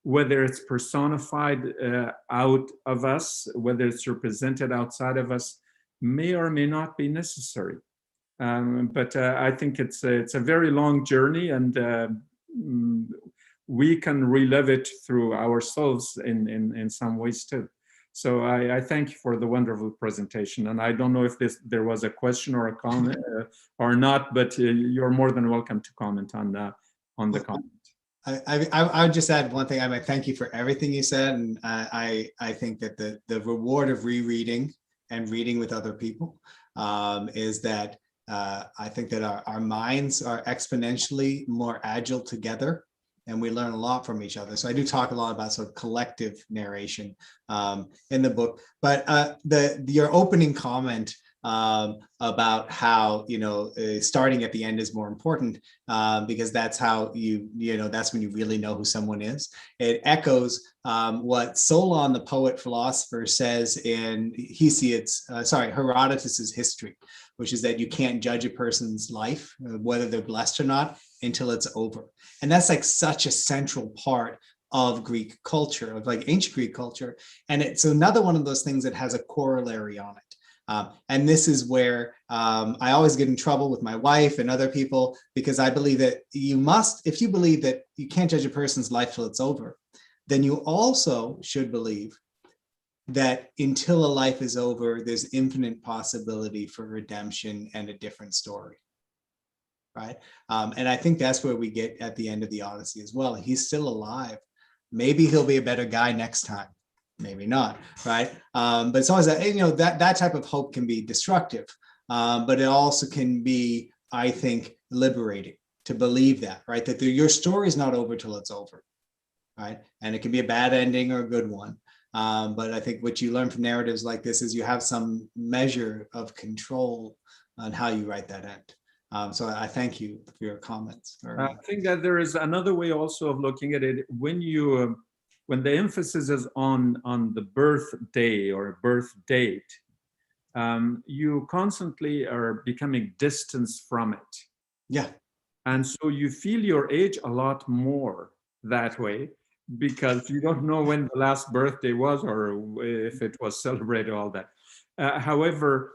S7: whether it's personified out of us, whether it's represented outside of us, may or may not be necessary. But I think it's a very long journey, and we can relive it through ourselves in some ways too. So I thank you for the wonderful presentation. And I don't know if there was a question or a comment or not, but you're more than welcome to comment on the comment.
S3: I would just add one thing. I mean, thank you for everything you said, and I think that the reward of rereading and reading with other people is that I think that our minds are exponentially more agile together, and we learn a lot from each other. So I do talk a lot about sort of collective narration in the book. But your opening comment about how starting at the end is more important because that's how that's when you really know who someone is. It echoes what Solon, the poet philosopher, says in Herodotus's History, which is that you can't judge a person's life, whether they're blessed or not, until it's over. And that's like such a central part of Greek culture, of like ancient Greek culture. And it's another one of those things that has a corollary on it. And this is where I always get in trouble with my wife and other people, because I believe that if you believe that you can't judge a person's life till it's over, then you also should believe that until a life is over, there's infinite possibility for redemption and a different story. Right. And I think that's where we get at the end of the Odyssey as well. He's still alive. Maybe he'll be a better guy next time. Maybe not. Right. But it's always that type of hope can be destructive. But it also can be, I think, liberating to believe that. Right. That your story is not over till it's over. Right. And it can be a bad ending or a good one. But I think what you learn from narratives like this is you have some measure of control on how you write that end. So I thank you for your comments.
S7: I think that there is another way also of looking at it. When the emphasis is on the birthday or birth date, you constantly are becoming distanced from it.
S3: Yeah.
S7: And so you feel your age a lot more that way, because you don't know when the last birthday was or if it was celebrated, all that. However,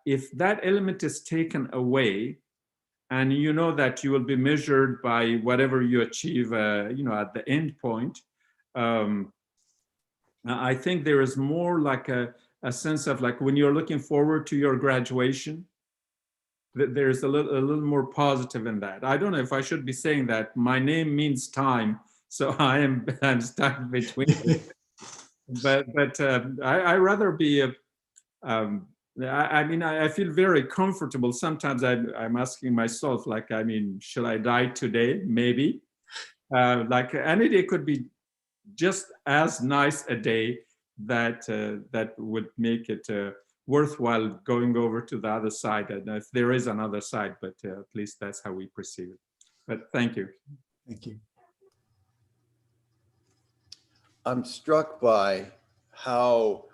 S7: if that element is taken away, and you know that you will be measured by whatever you achieve, at the end point, I think there is more like a sense of like when you're looking forward to your graduation, there's a little more positive in that. I don't know if I should be saying that. My name means time, so I'm stuck between. but I rather be a. I mean, I feel very comfortable. Sometimes I'm asking myself, like, I mean, should I die today? Maybe. Like any day could be just as nice a day that that would make it worthwhile going over to the other side. And if there is another side, but at least that's how we perceive it. But thank you.
S3: Thank you.
S1: I'm struck by how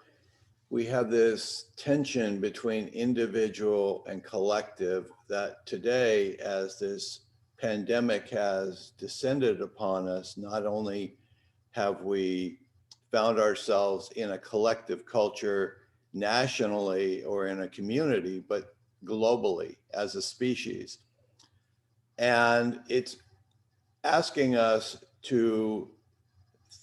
S1: we have this tension between individual and collective that today, as this pandemic has descended upon us, not only have we found ourselves in a collective culture nationally or in a community, but globally as a species. And it's asking us to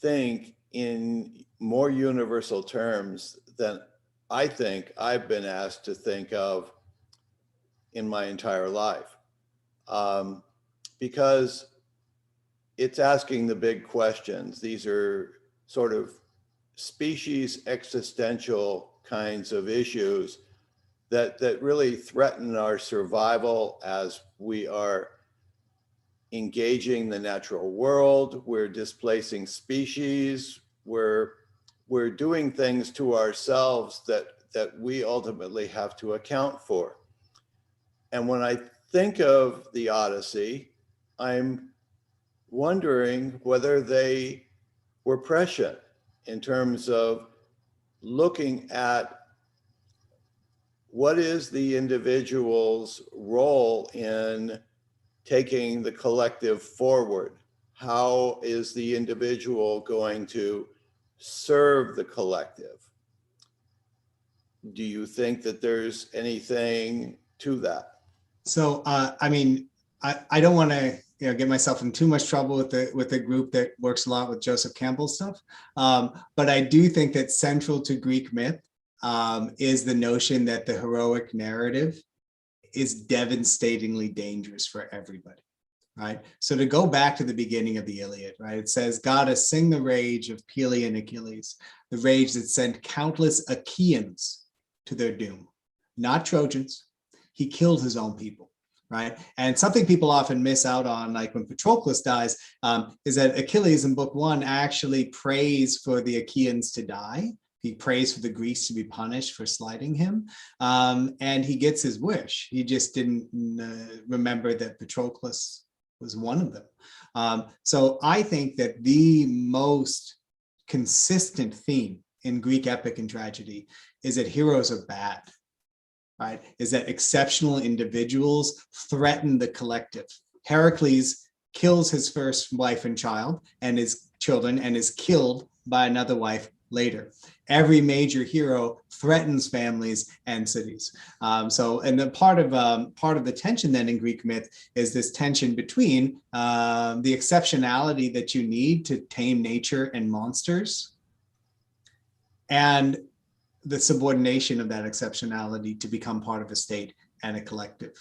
S1: think in more universal terms than I think I've been asked to think of in my entire life. Because it's asking the big questions. These are sort of species existential kinds of issues that really threaten our survival as we are engaging the natural world. We're displacing species. We're doing things to ourselves that we ultimately have to account for. And when I think of the Odyssey, I'm wondering whether they were prescient in terms of looking at what is the individual's role in taking the collective forward. How is the individual going to serve the collective? Do you think that there's anything to that?
S3: So, I mean, I don't want to get myself in too much trouble with the group that works a lot with Joseph Campbell stuff. But I do think that central to Greek myth is the notion that the heroic narrative is devastatingly dangerous for everybody, right? So to go back to the beginning of the Iliad, right? It says, Goddess, sing the rage of Pelian Achilles, the rage that sent countless Achaeans to their doom, not Trojans. He killed his own people, right? And something people often miss out on, like when Patroclus dies, is that Achilles in book 1 actually prays for the Achaeans to die. He prays for the Greeks to be punished for slighting him. And he gets his wish. He just didn't remember that Patroclus was one of them. So I think that the most consistent theme in Greek epic and tragedy is that heroes are bad. Right, is that exceptional individuals threaten the collective. Heracles kills his first wife and child and his children and is killed by another wife later. Every major hero threatens families and cities. And the part of the tension then in Greek myth is this tension between the exceptionality that you need to tame nature and monsters and the subordination of that exceptionality to become part of a state and a collective.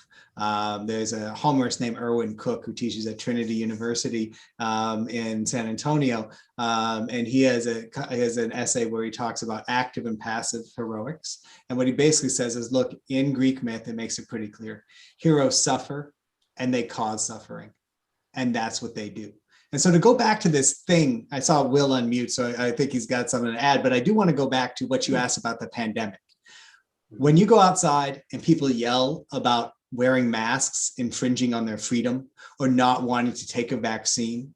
S3: There's a humorist named Erwin Cook who teaches at Trinity University in San Antonio, and he has an essay where he talks about active and passive heroics. And what he basically says is, look, in Greek myth, it makes it pretty clear. Heroes suffer and they cause suffering, and that's what they do. And so to go back to this thing, I saw Will unmute, so I think he's got something to add, but I do want to go back to what you asked about the pandemic. When you go outside and people yell about wearing masks, infringing on their freedom, or not wanting to take a vaccine,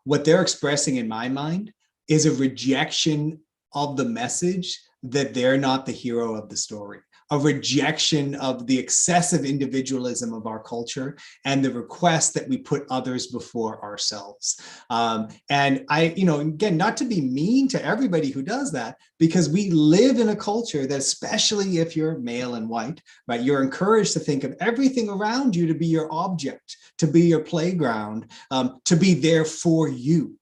S3: what they're expressing in my mind is a rejection of the message that they're not the hero of the story. A rejection of the excessive individualism of our culture and the request that we put others before ourselves. And again, not to be mean to everybody who does that, because we live in a culture that, especially if you're male and white, right, you're encouraged to think of everything around you to be your object, to be your playground, to be there for you.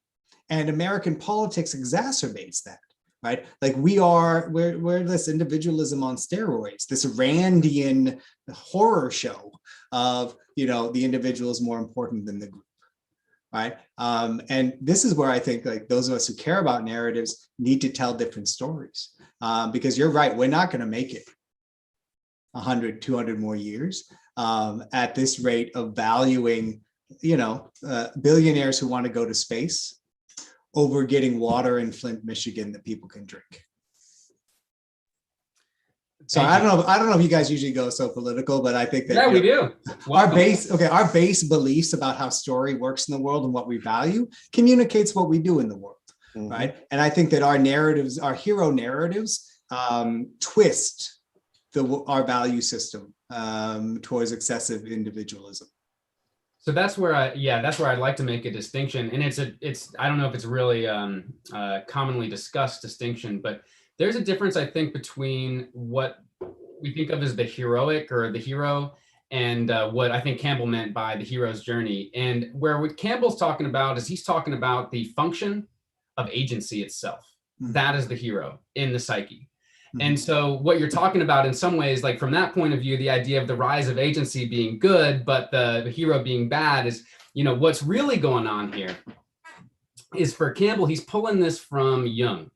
S3: And American politics exacerbates that. right? Like we're this individualism on steroids, this Randian horror show of, the individual is more important than the group, right? And this is where I think like those of us who care about narratives need to tell different stories, because you're right, we're not going to make it 100, 200 more years at this rate of valuing, billionaires who want to go to space over getting water in Flint, Michigan that people can drink. So I don't know if you guys usually go so political, but I think that
S2: we do.
S3: Our base beliefs about how story works in the world and what we value communicates what we do in the world, right? And I think that our narratives, our hero narratives, twist our value system towards excessive individualism.
S2: So that's where I'd like to make a distinction, and it's I don't know if it's really commonly discussed distinction, but there's a difference, I think, between what we think of as the heroic or the hero and what I think Campbell meant by the hero's journey. And where what Campbell's talking about is he's talking about the function of agency itself. That is the hero in the psyche. And so what you're talking about in some ways, like from that point of view, the idea of the rise of agency being good, but the hero being bad is, what's really going on here is for Campbell, he's pulling this from Jung.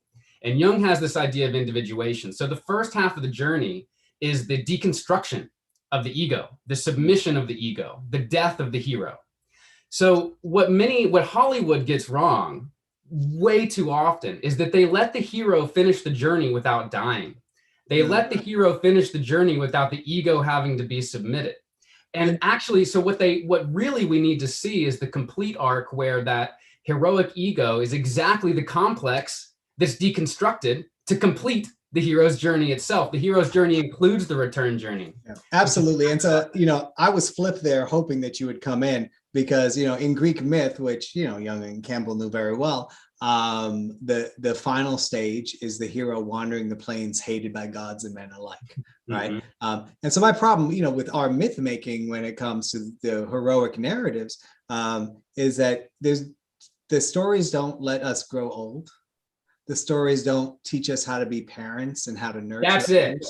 S2: And Jung has this idea of individuation. So the first half of the journey is the deconstruction of the ego, the submission of the ego, the death of the hero. So what Hollywood gets wrong way too often is that they let the hero finish the journey without dying. They let the hero finish the journey without the ego having to be submitted. And actually, so what really we need to see is the complete arc where that heroic ego is exactly the complex that's deconstructed to complete the hero's journey itself. The hero's journey includes the return journey. Yeah,
S3: absolutely. And so, I was flipped there hoping that you would come in because, in Greek myth, which, Jung and Campbell knew very well, the final stage is the hero wandering the plains hated by gods and men alike, right? And so my problem, with our myth making when it comes to the heroic narratives is that the stories don't let us grow old. The stories don't teach us how to be parents and how to nurture.
S2: That's it.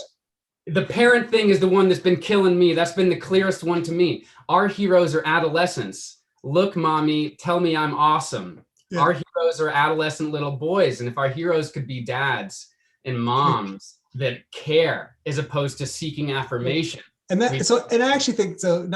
S2: The parent thing is the one that's been killing me. That's been the clearest one to me. Our heroes are adolescents. Look, mommy, tell me I'm awesome. Yeah. Our heroes are adolescent little boys. And if our heroes could be dads and moms that care as opposed to seeking affirmation.
S3: And I actually think so.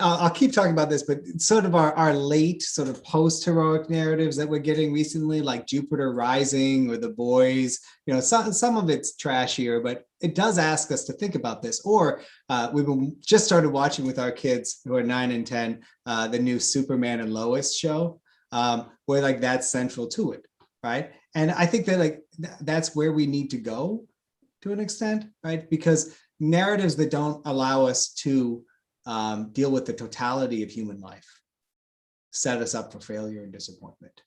S3: I'll keep talking about this, but sort of our late sort of post-heroic narratives that we're getting recently, like Jupiter Rising or The Boys. Some of it's trashier, but it does ask us to think about this. Or we've just started watching with our kids who are 9 and 10 the new Superman and Lois show, where like that's central to it, right? And I think that like that's where we need to go to an extent, right? Because narratives that don't allow us to deal with the totality of human life set us up for failure and disappointment,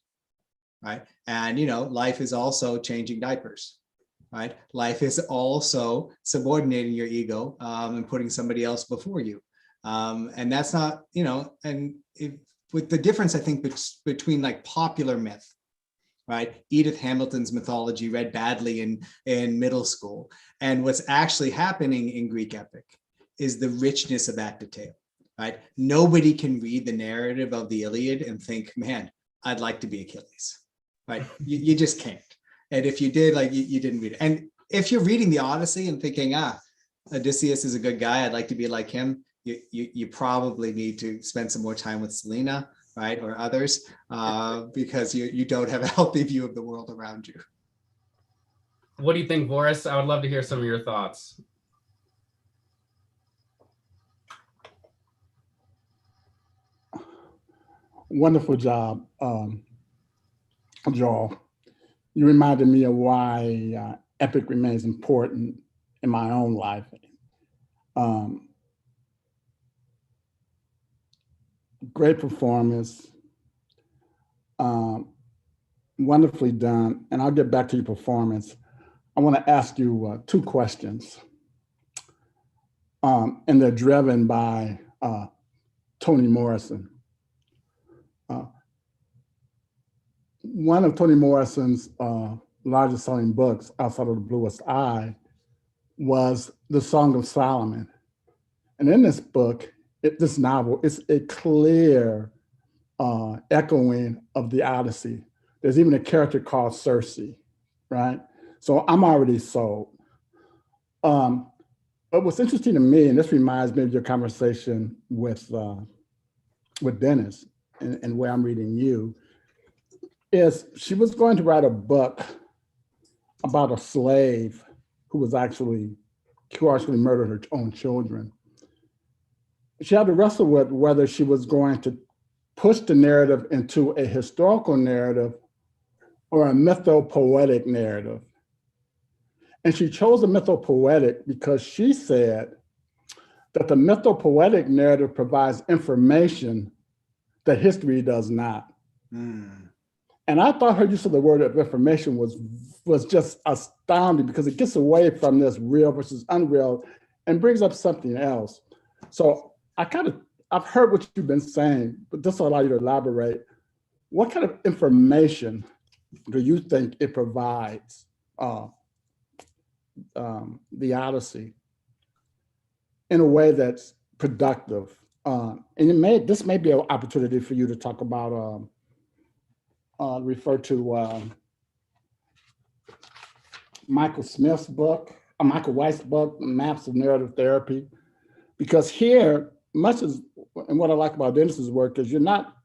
S3: right? And, life is also changing diapers, right? Life is also subordinating your ego and putting somebody else before you. And that's not, with the difference, I think, between like popular myth, right? Edith Hamilton's mythology read badly in middle school. And what's actually happening in Greek epic is the richness of that detail, right? Nobody can read the narrative of the Iliad and think, man, I'd like to be Achilles, right? You just can't. And if you did, like you didn't read it. And if you're reading the Odyssey and thinking, Odysseus is a good guy, I'd like to be like him, you probably need to spend some more time with Selena, right, or others, because you don't have a healthy view of the world around you.
S2: What do you think, Boris? I would love to hear some of your thoughts.
S8: Wonderful job, Joel. You reminded me of why epic remains important in my own life. Great performance, wonderfully done. And I'll get back to your performance. I want to ask you 2 questions. And they're driven by Toni Morrison. One of Toni Morrison's largest selling books outside of The Bluest Eye was The Song of Solomon. And in this book, this novel, it's a clear echoing of the Odyssey. There's even a character called Circe, right? So I'm already sold. But what's interesting to me, and this reminds me of your conversation with Dennis and where I'm reading you, is she was going to write a book about a slave who actually murdered her own children. She had to wrestle with whether she was going to push the narrative into a historical narrative or a mythopoetic narrative. And she chose the mythopoetic because she said that the mythopoetic narrative provides information that history does not.
S3: Mm.
S8: And I thought her use of the word of information was just astounding because it gets away from this real versus unreal and brings up something else. So I've heard what you've been saying, but this will allow you to elaborate. What kind of information do you think it provides the Odyssey in a way that's productive? And this may be an opportunity for you to talk about, refer to Michael White's book, Maps of Narrative Therapy, because here, much as, and what I like about Dennis's work is you're not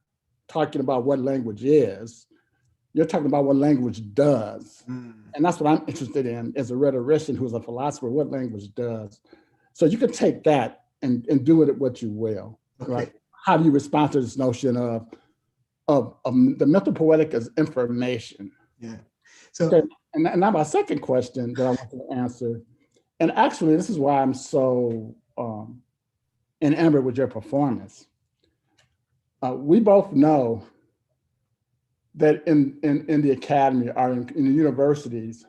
S8: talking about what language is, you're talking about what language does.
S3: Mm.
S8: And that's what I'm interested in as a rhetorician who's a philosopher, what language does. So you can take that and do with it what you will.
S3: Okay.
S8: Right? How do you respond to this notion of the mythopoetic as information?
S3: Yeah. So,
S8: okay. And now my second question that I want to answer, and actually this is why I'm so enamored with your performance. We both know that in the academy or in the universities,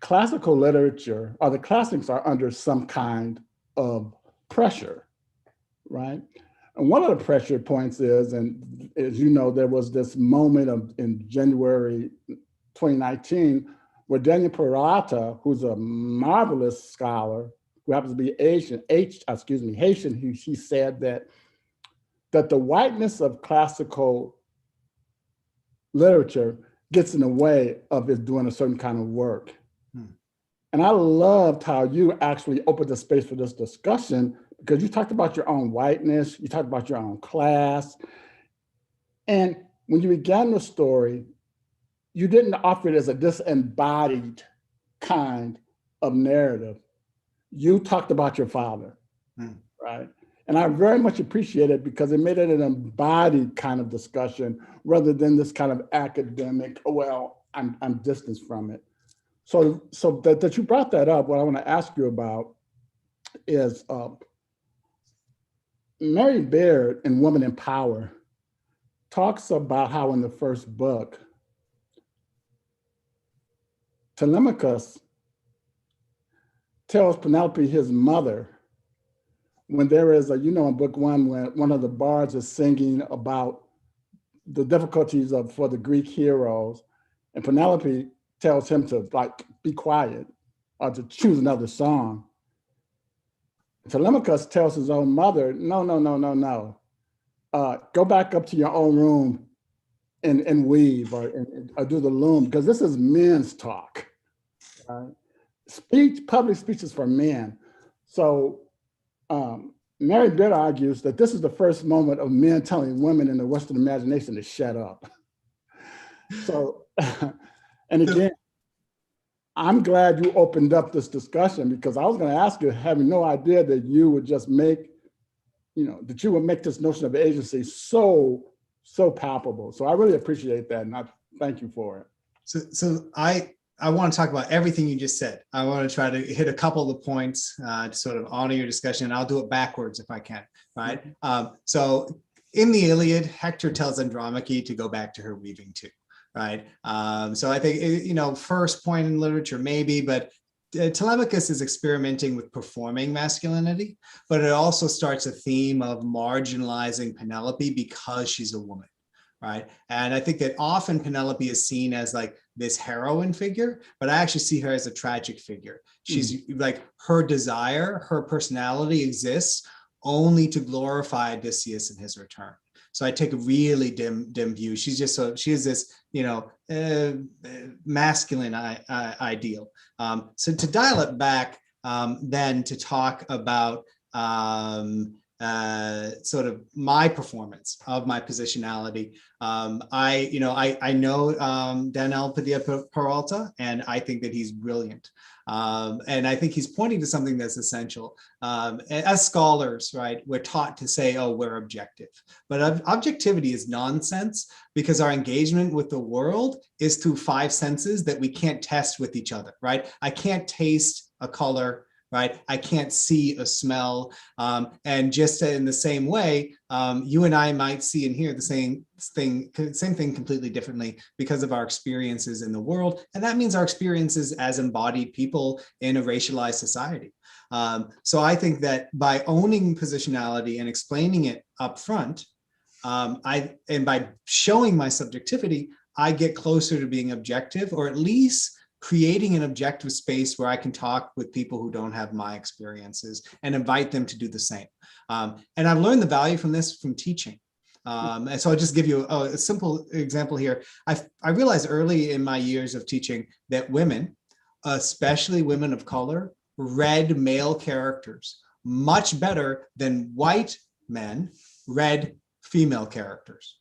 S8: classical literature or the classics are under some kind of pressure, right? And one of the pressure points is, and as you know, there was this moment in January 2019 where Daniel Peralta, who's a marvelous scholar, who happens to be Haitian, he said that the whiteness of classical literature gets in the way of it doing a certain kind of work. And I loved how you actually opened the space for this discussion because you talked about your own whiteness, you talked about your own class. And when you began the story, you didn't offer it as a disembodied kind of narrative. You talked about your father, right? And I very much appreciate it because it made it an embodied kind of discussion rather than this kind of academic, well, I'm distanced from it. So that you brought that up, what I want to ask you about is Mary Beard in Woman in Power talks about how in the first book, Telemachus tells Penelope, his mother, when there is in book one, when one of the bards is singing about the difficulties for the Greek heroes, and Penelope tells him to be quiet or to choose another song. Telemachus tells his own mother, no. Go back up to your own room and weave or do the loom, because this is men's talk. Public speech is for men. So Mary Beard argues that this is the first moment of men telling women in the Western imagination to shut up. So, and again, I'm glad you opened up this discussion because I was going to ask you, having no idea that you would just make, that you would make this notion of agency so palpable. So I really appreciate that, and I thank you for it.
S3: So I want to talk about everything you just said. I want to try to hit a couple of the points to sort of honor your discussion, and I'll do it backwards if I can, right? So in the Iliad, Hector tells Andromache to go back to her weaving too, right? So I think, first point in literature maybe, but Telemachus is experimenting with performing masculinity, but it also starts a theme of marginalizing Penelope because she's a woman, right? And I think that often Penelope is seen as like this heroine figure, but I actually see her as a tragic figure. She's like, her desire, her personality exists only to glorify Odysseus in his return. So I take a really dim view. She's just she is this, masculine ideal. So to dial it back, then to talk about sort of my performance of my positionality. I know Daniel Padilla-Peralta, and I think that he's brilliant. And I think he's pointing to something that's essential. As scholars, right, we're taught to say, oh, we're objective. But objectivity is nonsense, because our engagement with the world is through 5 senses that we can't test with each other, right? I can't taste a color, right? I can't see a smell. And just in the same way, you and I might see and hear the same thing completely differently because of our experiences in the world. And that means our experiences as embodied people in a racialized society. So I think that by owning positionality and explaining it up front, and by showing my subjectivity, I get closer to being objective, or at least creating an objective space where I can talk with people who don't have my experiences and invite them to do the same. And I've learned the value from this from teaching. And so I'll just give you a simple example here. I realized early in my years of teaching that women, especially women of color, read male characters much better than white men read female characters,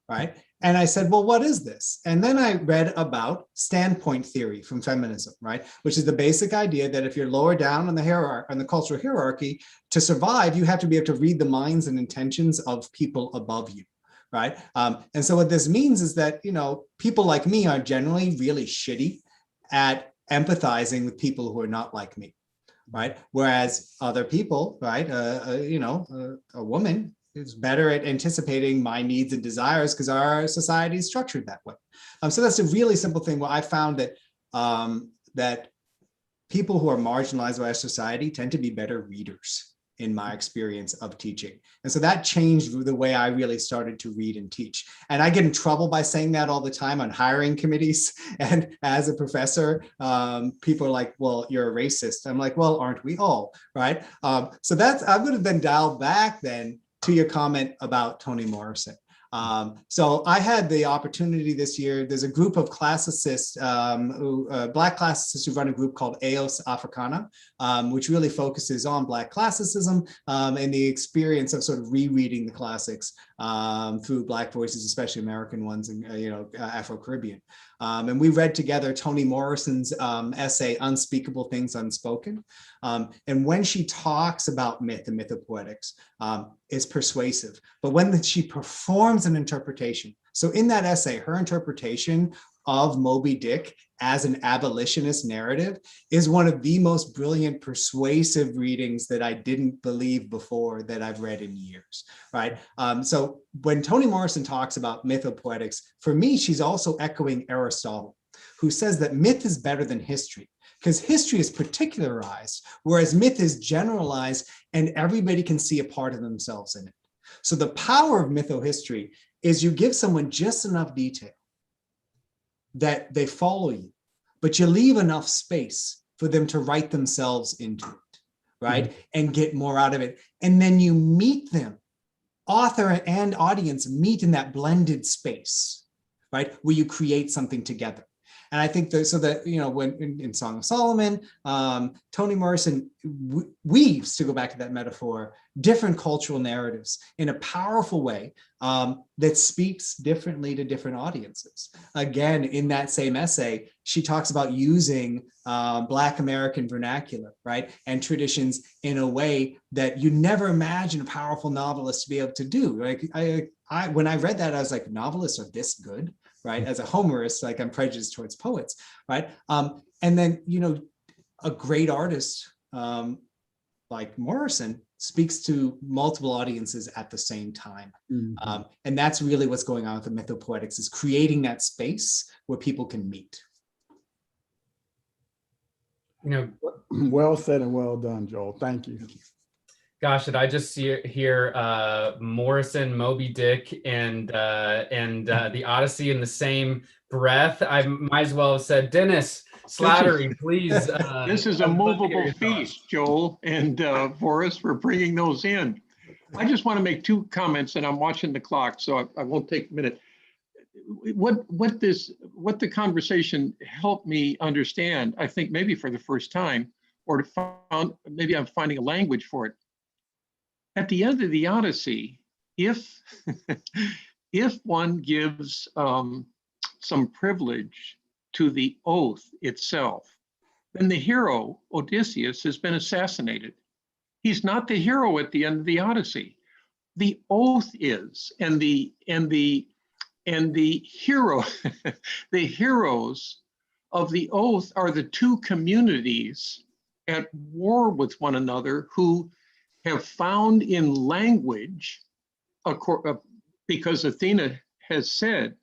S3: right? And I said, well, what is this? And then I read about standpoint theory from feminism, right? Which is the basic idea that if you're lower down on the hierarchy, on the cultural hierarchy, to survive, you have to be able to read the minds and intentions of people above you, right? And so what this means is that, people like me are generally really shitty at empathizing with people who are not like me, right? Whereas other people, right? A woman is better at anticipating my needs and desires because our society is structured that way. So that's a really simple thing where I found that that people who are marginalized by our society tend to be better readers in my experience of teaching. And so that changed the way I really started to read and teach. And I get in trouble by saying that all the time on hiring committees. And as a professor, people are like, well, you're a racist. I'm like, well, aren't we all, right? So that's, I'm going to then dial back then to your comment about Toni Morrison. So I had the opportunity this year, there's a group of classicists, Black classicists who run a group called EOS Africana, which really focuses on Black classicism and the experience of sort of rereading the classics through Black voices, especially American ones and Afro-Caribbean. And we read together Toni Morrison's essay, Unspeakable Things Unspoken. And when she talks about myth and mythopoetics, is persuasive. But when she performs an interpretation, so in that essay, her interpretation of Moby Dick as an abolitionist narrative is one of the most brilliant, persuasive readings that I didn't believe before that I've read in years, right? So when Toni Morrison talks about mythopoetics, for me, she's also echoing Aristotle, who says that myth is better than history, because history is particularized, whereas myth is generalized and everybody can see a part of themselves in it. So the power of mythohistory is you give someone just enough detail that they follow you, but you leave enough space for them to write themselves into it, right? And get more out of it. And then you meet them, author and audience meet in that blended space, right? Where you create something together. And I think that, so that, when in Song of Solomon, Toni Morrison weaves, to go back to that metaphor, different cultural narratives in a powerful way that speaks differently to different audiences. Again, in that same essay, she talks about using Black American vernacular, right? And traditions in a way that you never imagine a powerful novelist to be able to do. Like when I read that, I was like, novelists are this good? Right? As a Homerist, like I'm prejudiced towards poets, right? And then, a great artist like Morrison speaks to multiple audiences at the same time. And that's really what's going on with the mythopoetics, is creating that space where people can meet.
S8: Well said and well done, Joel. Thank you.
S2: Gosh, did I just hear Morrison, Moby Dick, and the Odyssey in the same breath? I might as well have said, Dennis Slattery, please.
S5: This is a
S2: I'd love to hear
S5: movable
S2: your thoughts.
S5: feast, Joel and Forrest, for bringing those in. I just want to make two comments, and I'm watching the clock, so I won't take a minute. What the conversation helped me understand, I think maybe for the first time, or maybe I'm finding a language for it. At the end of the Odyssey, if if one gives some privilege to the oath itself, then the hero Odysseus has been assassinated. He's not the hero at the end of the Odyssey. The oath is, and the hero, the heroes of the oath are the two communities at war with one another who have found in language, because Athena has said,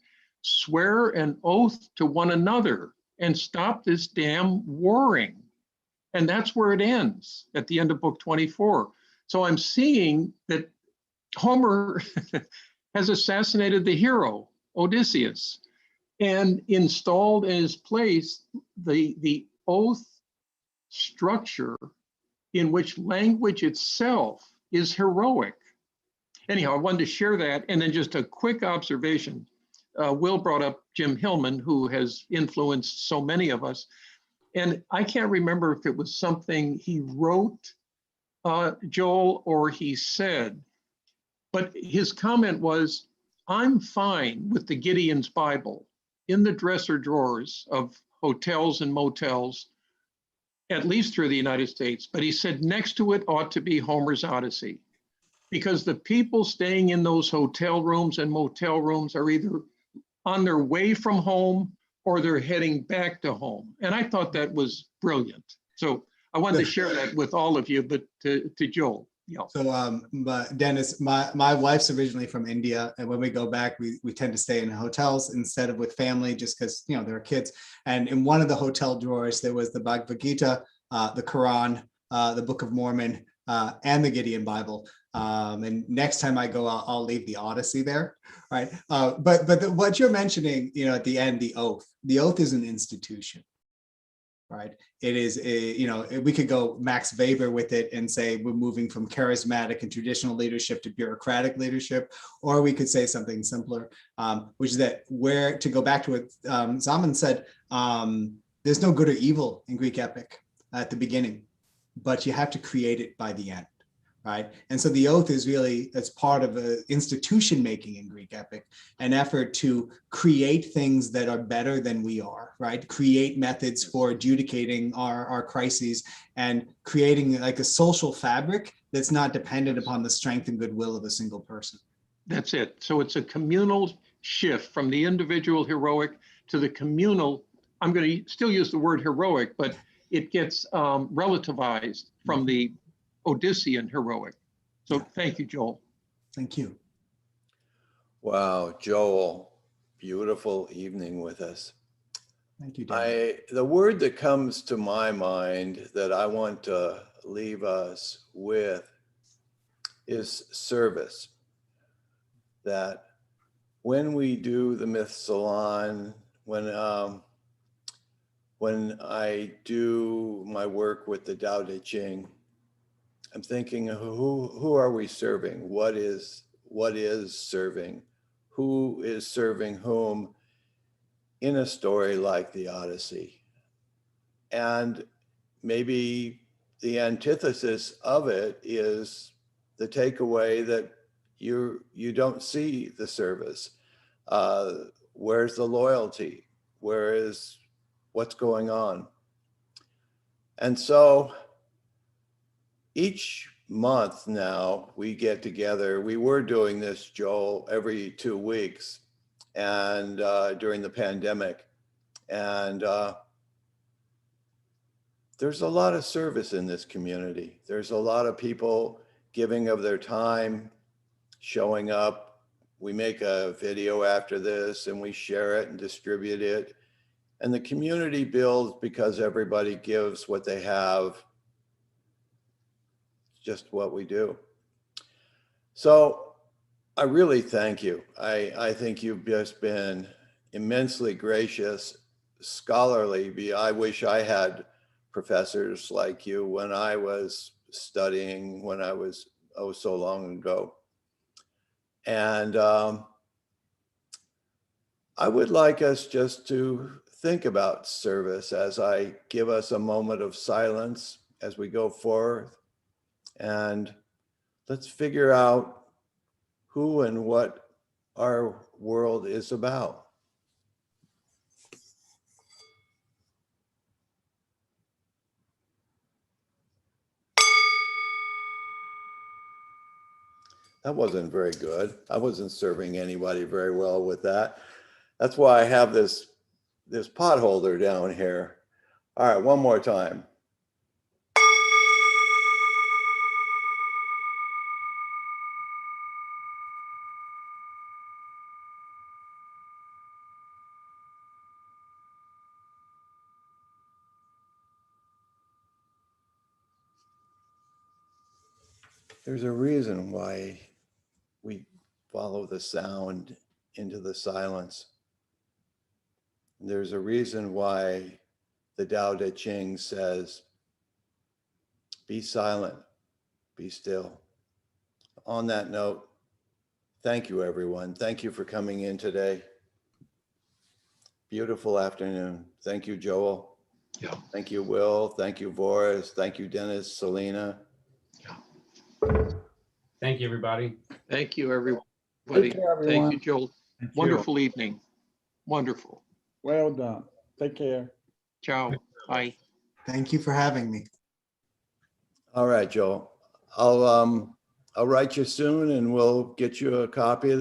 S5: swear an oath to one another and stop this damn warring. And that's where it ends at the end of book 24. So I'm seeing that Homer has assassinated the hero, Odysseus, and installed in his place the oath structure in which language itself is heroic. Anyhow, I wanted to share that. And then just a quick observation. Will brought up Jim Hillman, who has influenced so many of us. And I can't remember if it was something he wrote, Joel, or he said, but his comment was, I'm fine with the Gideon's Bible in the dresser drawers of hotels and motels, at least through the United States. But he said next to it ought to be Homer's Odyssey, because the people staying in those hotel rooms and motel rooms are either on their way from home or they're heading back to home. And I thought that was brilliant. So I wanted to share that with all of you, but to Joel. Yeah.
S3: So, but Dennis, my wife's originally from India, and when we go back, we tend to stay in hotels instead of with family, just because there are kids. And in one of the hotel drawers, there was the Bhagavad Gita, the Quran, the Book of Mormon, and the Gideon Bible. And next time I go, I'll leave the Odyssey there, right? But what you're mentioning, at the end, the oath is an institution. Right. It is, we could go Max Weber with it and say we're moving from charismatic and traditional leadership to bureaucratic leadership, or we could say something simpler, which is that to go back to what Zaman said, there's no good or evil in Greek epic at the beginning, but you have to create it by the end. Right. And so the oath is really, as part of institution making in Greek epic, an effort to create things that are better than we are, right? Create methods for adjudicating our crises and creating like a social fabric that's not dependent upon the strength and goodwill of a single person.
S5: That's it. So it's a communal shift from the individual heroic to the communal. I'm going to still use the word heroic, but it gets relativized from the Odyssean heroic. So thank you, Joel.
S3: Thank you.
S1: Wow, Joel, beautiful evening with us.
S3: Thank you, Dan.
S1: The word that comes to my mind that I want to leave us with is service. That when we do the Myth Salon, when I do my work with the Tao Te Ching, I'm thinking, who are we serving? What is serving? Who is serving whom in a story like the Odyssey? And maybe the antithesis of it is the takeaway that you don't see the service. Where's the loyalty? What's going on? And so each month now we get together. We were doing this, Joel, every 2 weeks, and during the pandemic. And there's a lot of service in this community. There's a lot of people giving of their time, showing up. We make a video after this and we share it and distribute it. And the community builds because everybody gives what they have just what we do. So I really thank you. I think you've just been immensely gracious, scholarly. I wish I had professors like you when I was studying, when I was, oh, so long ago. And I would like us just to think about service as I give us a moment of silence as we go forth. And let's figure out who and what our world is about. That wasn't very good. I wasn't serving anybody very well with that. That's why I have this pot holder down here. All right, one more time. There's a reason why we follow the sound into the silence. There's a reason why the Tao Te Ching says, be silent, be still. On that note, thank you, everyone. Thank you for coming in today. Beautiful afternoon. Thank you, Joel.
S5: Yeah.
S1: Thank you, Will. Thank you, Boris. Thank you, Dennis, Selena.
S2: Thank you, everybody.
S5: Thank you, everybody.
S8: Take care, everyone.
S5: Thank you, Joel. Wonderful evening. Wonderful.
S8: Well done. Take care.
S5: Ciao. Bye.
S3: Thank you for having me.
S1: All right, Joel. I'll write you soon and we'll get you a copy of this.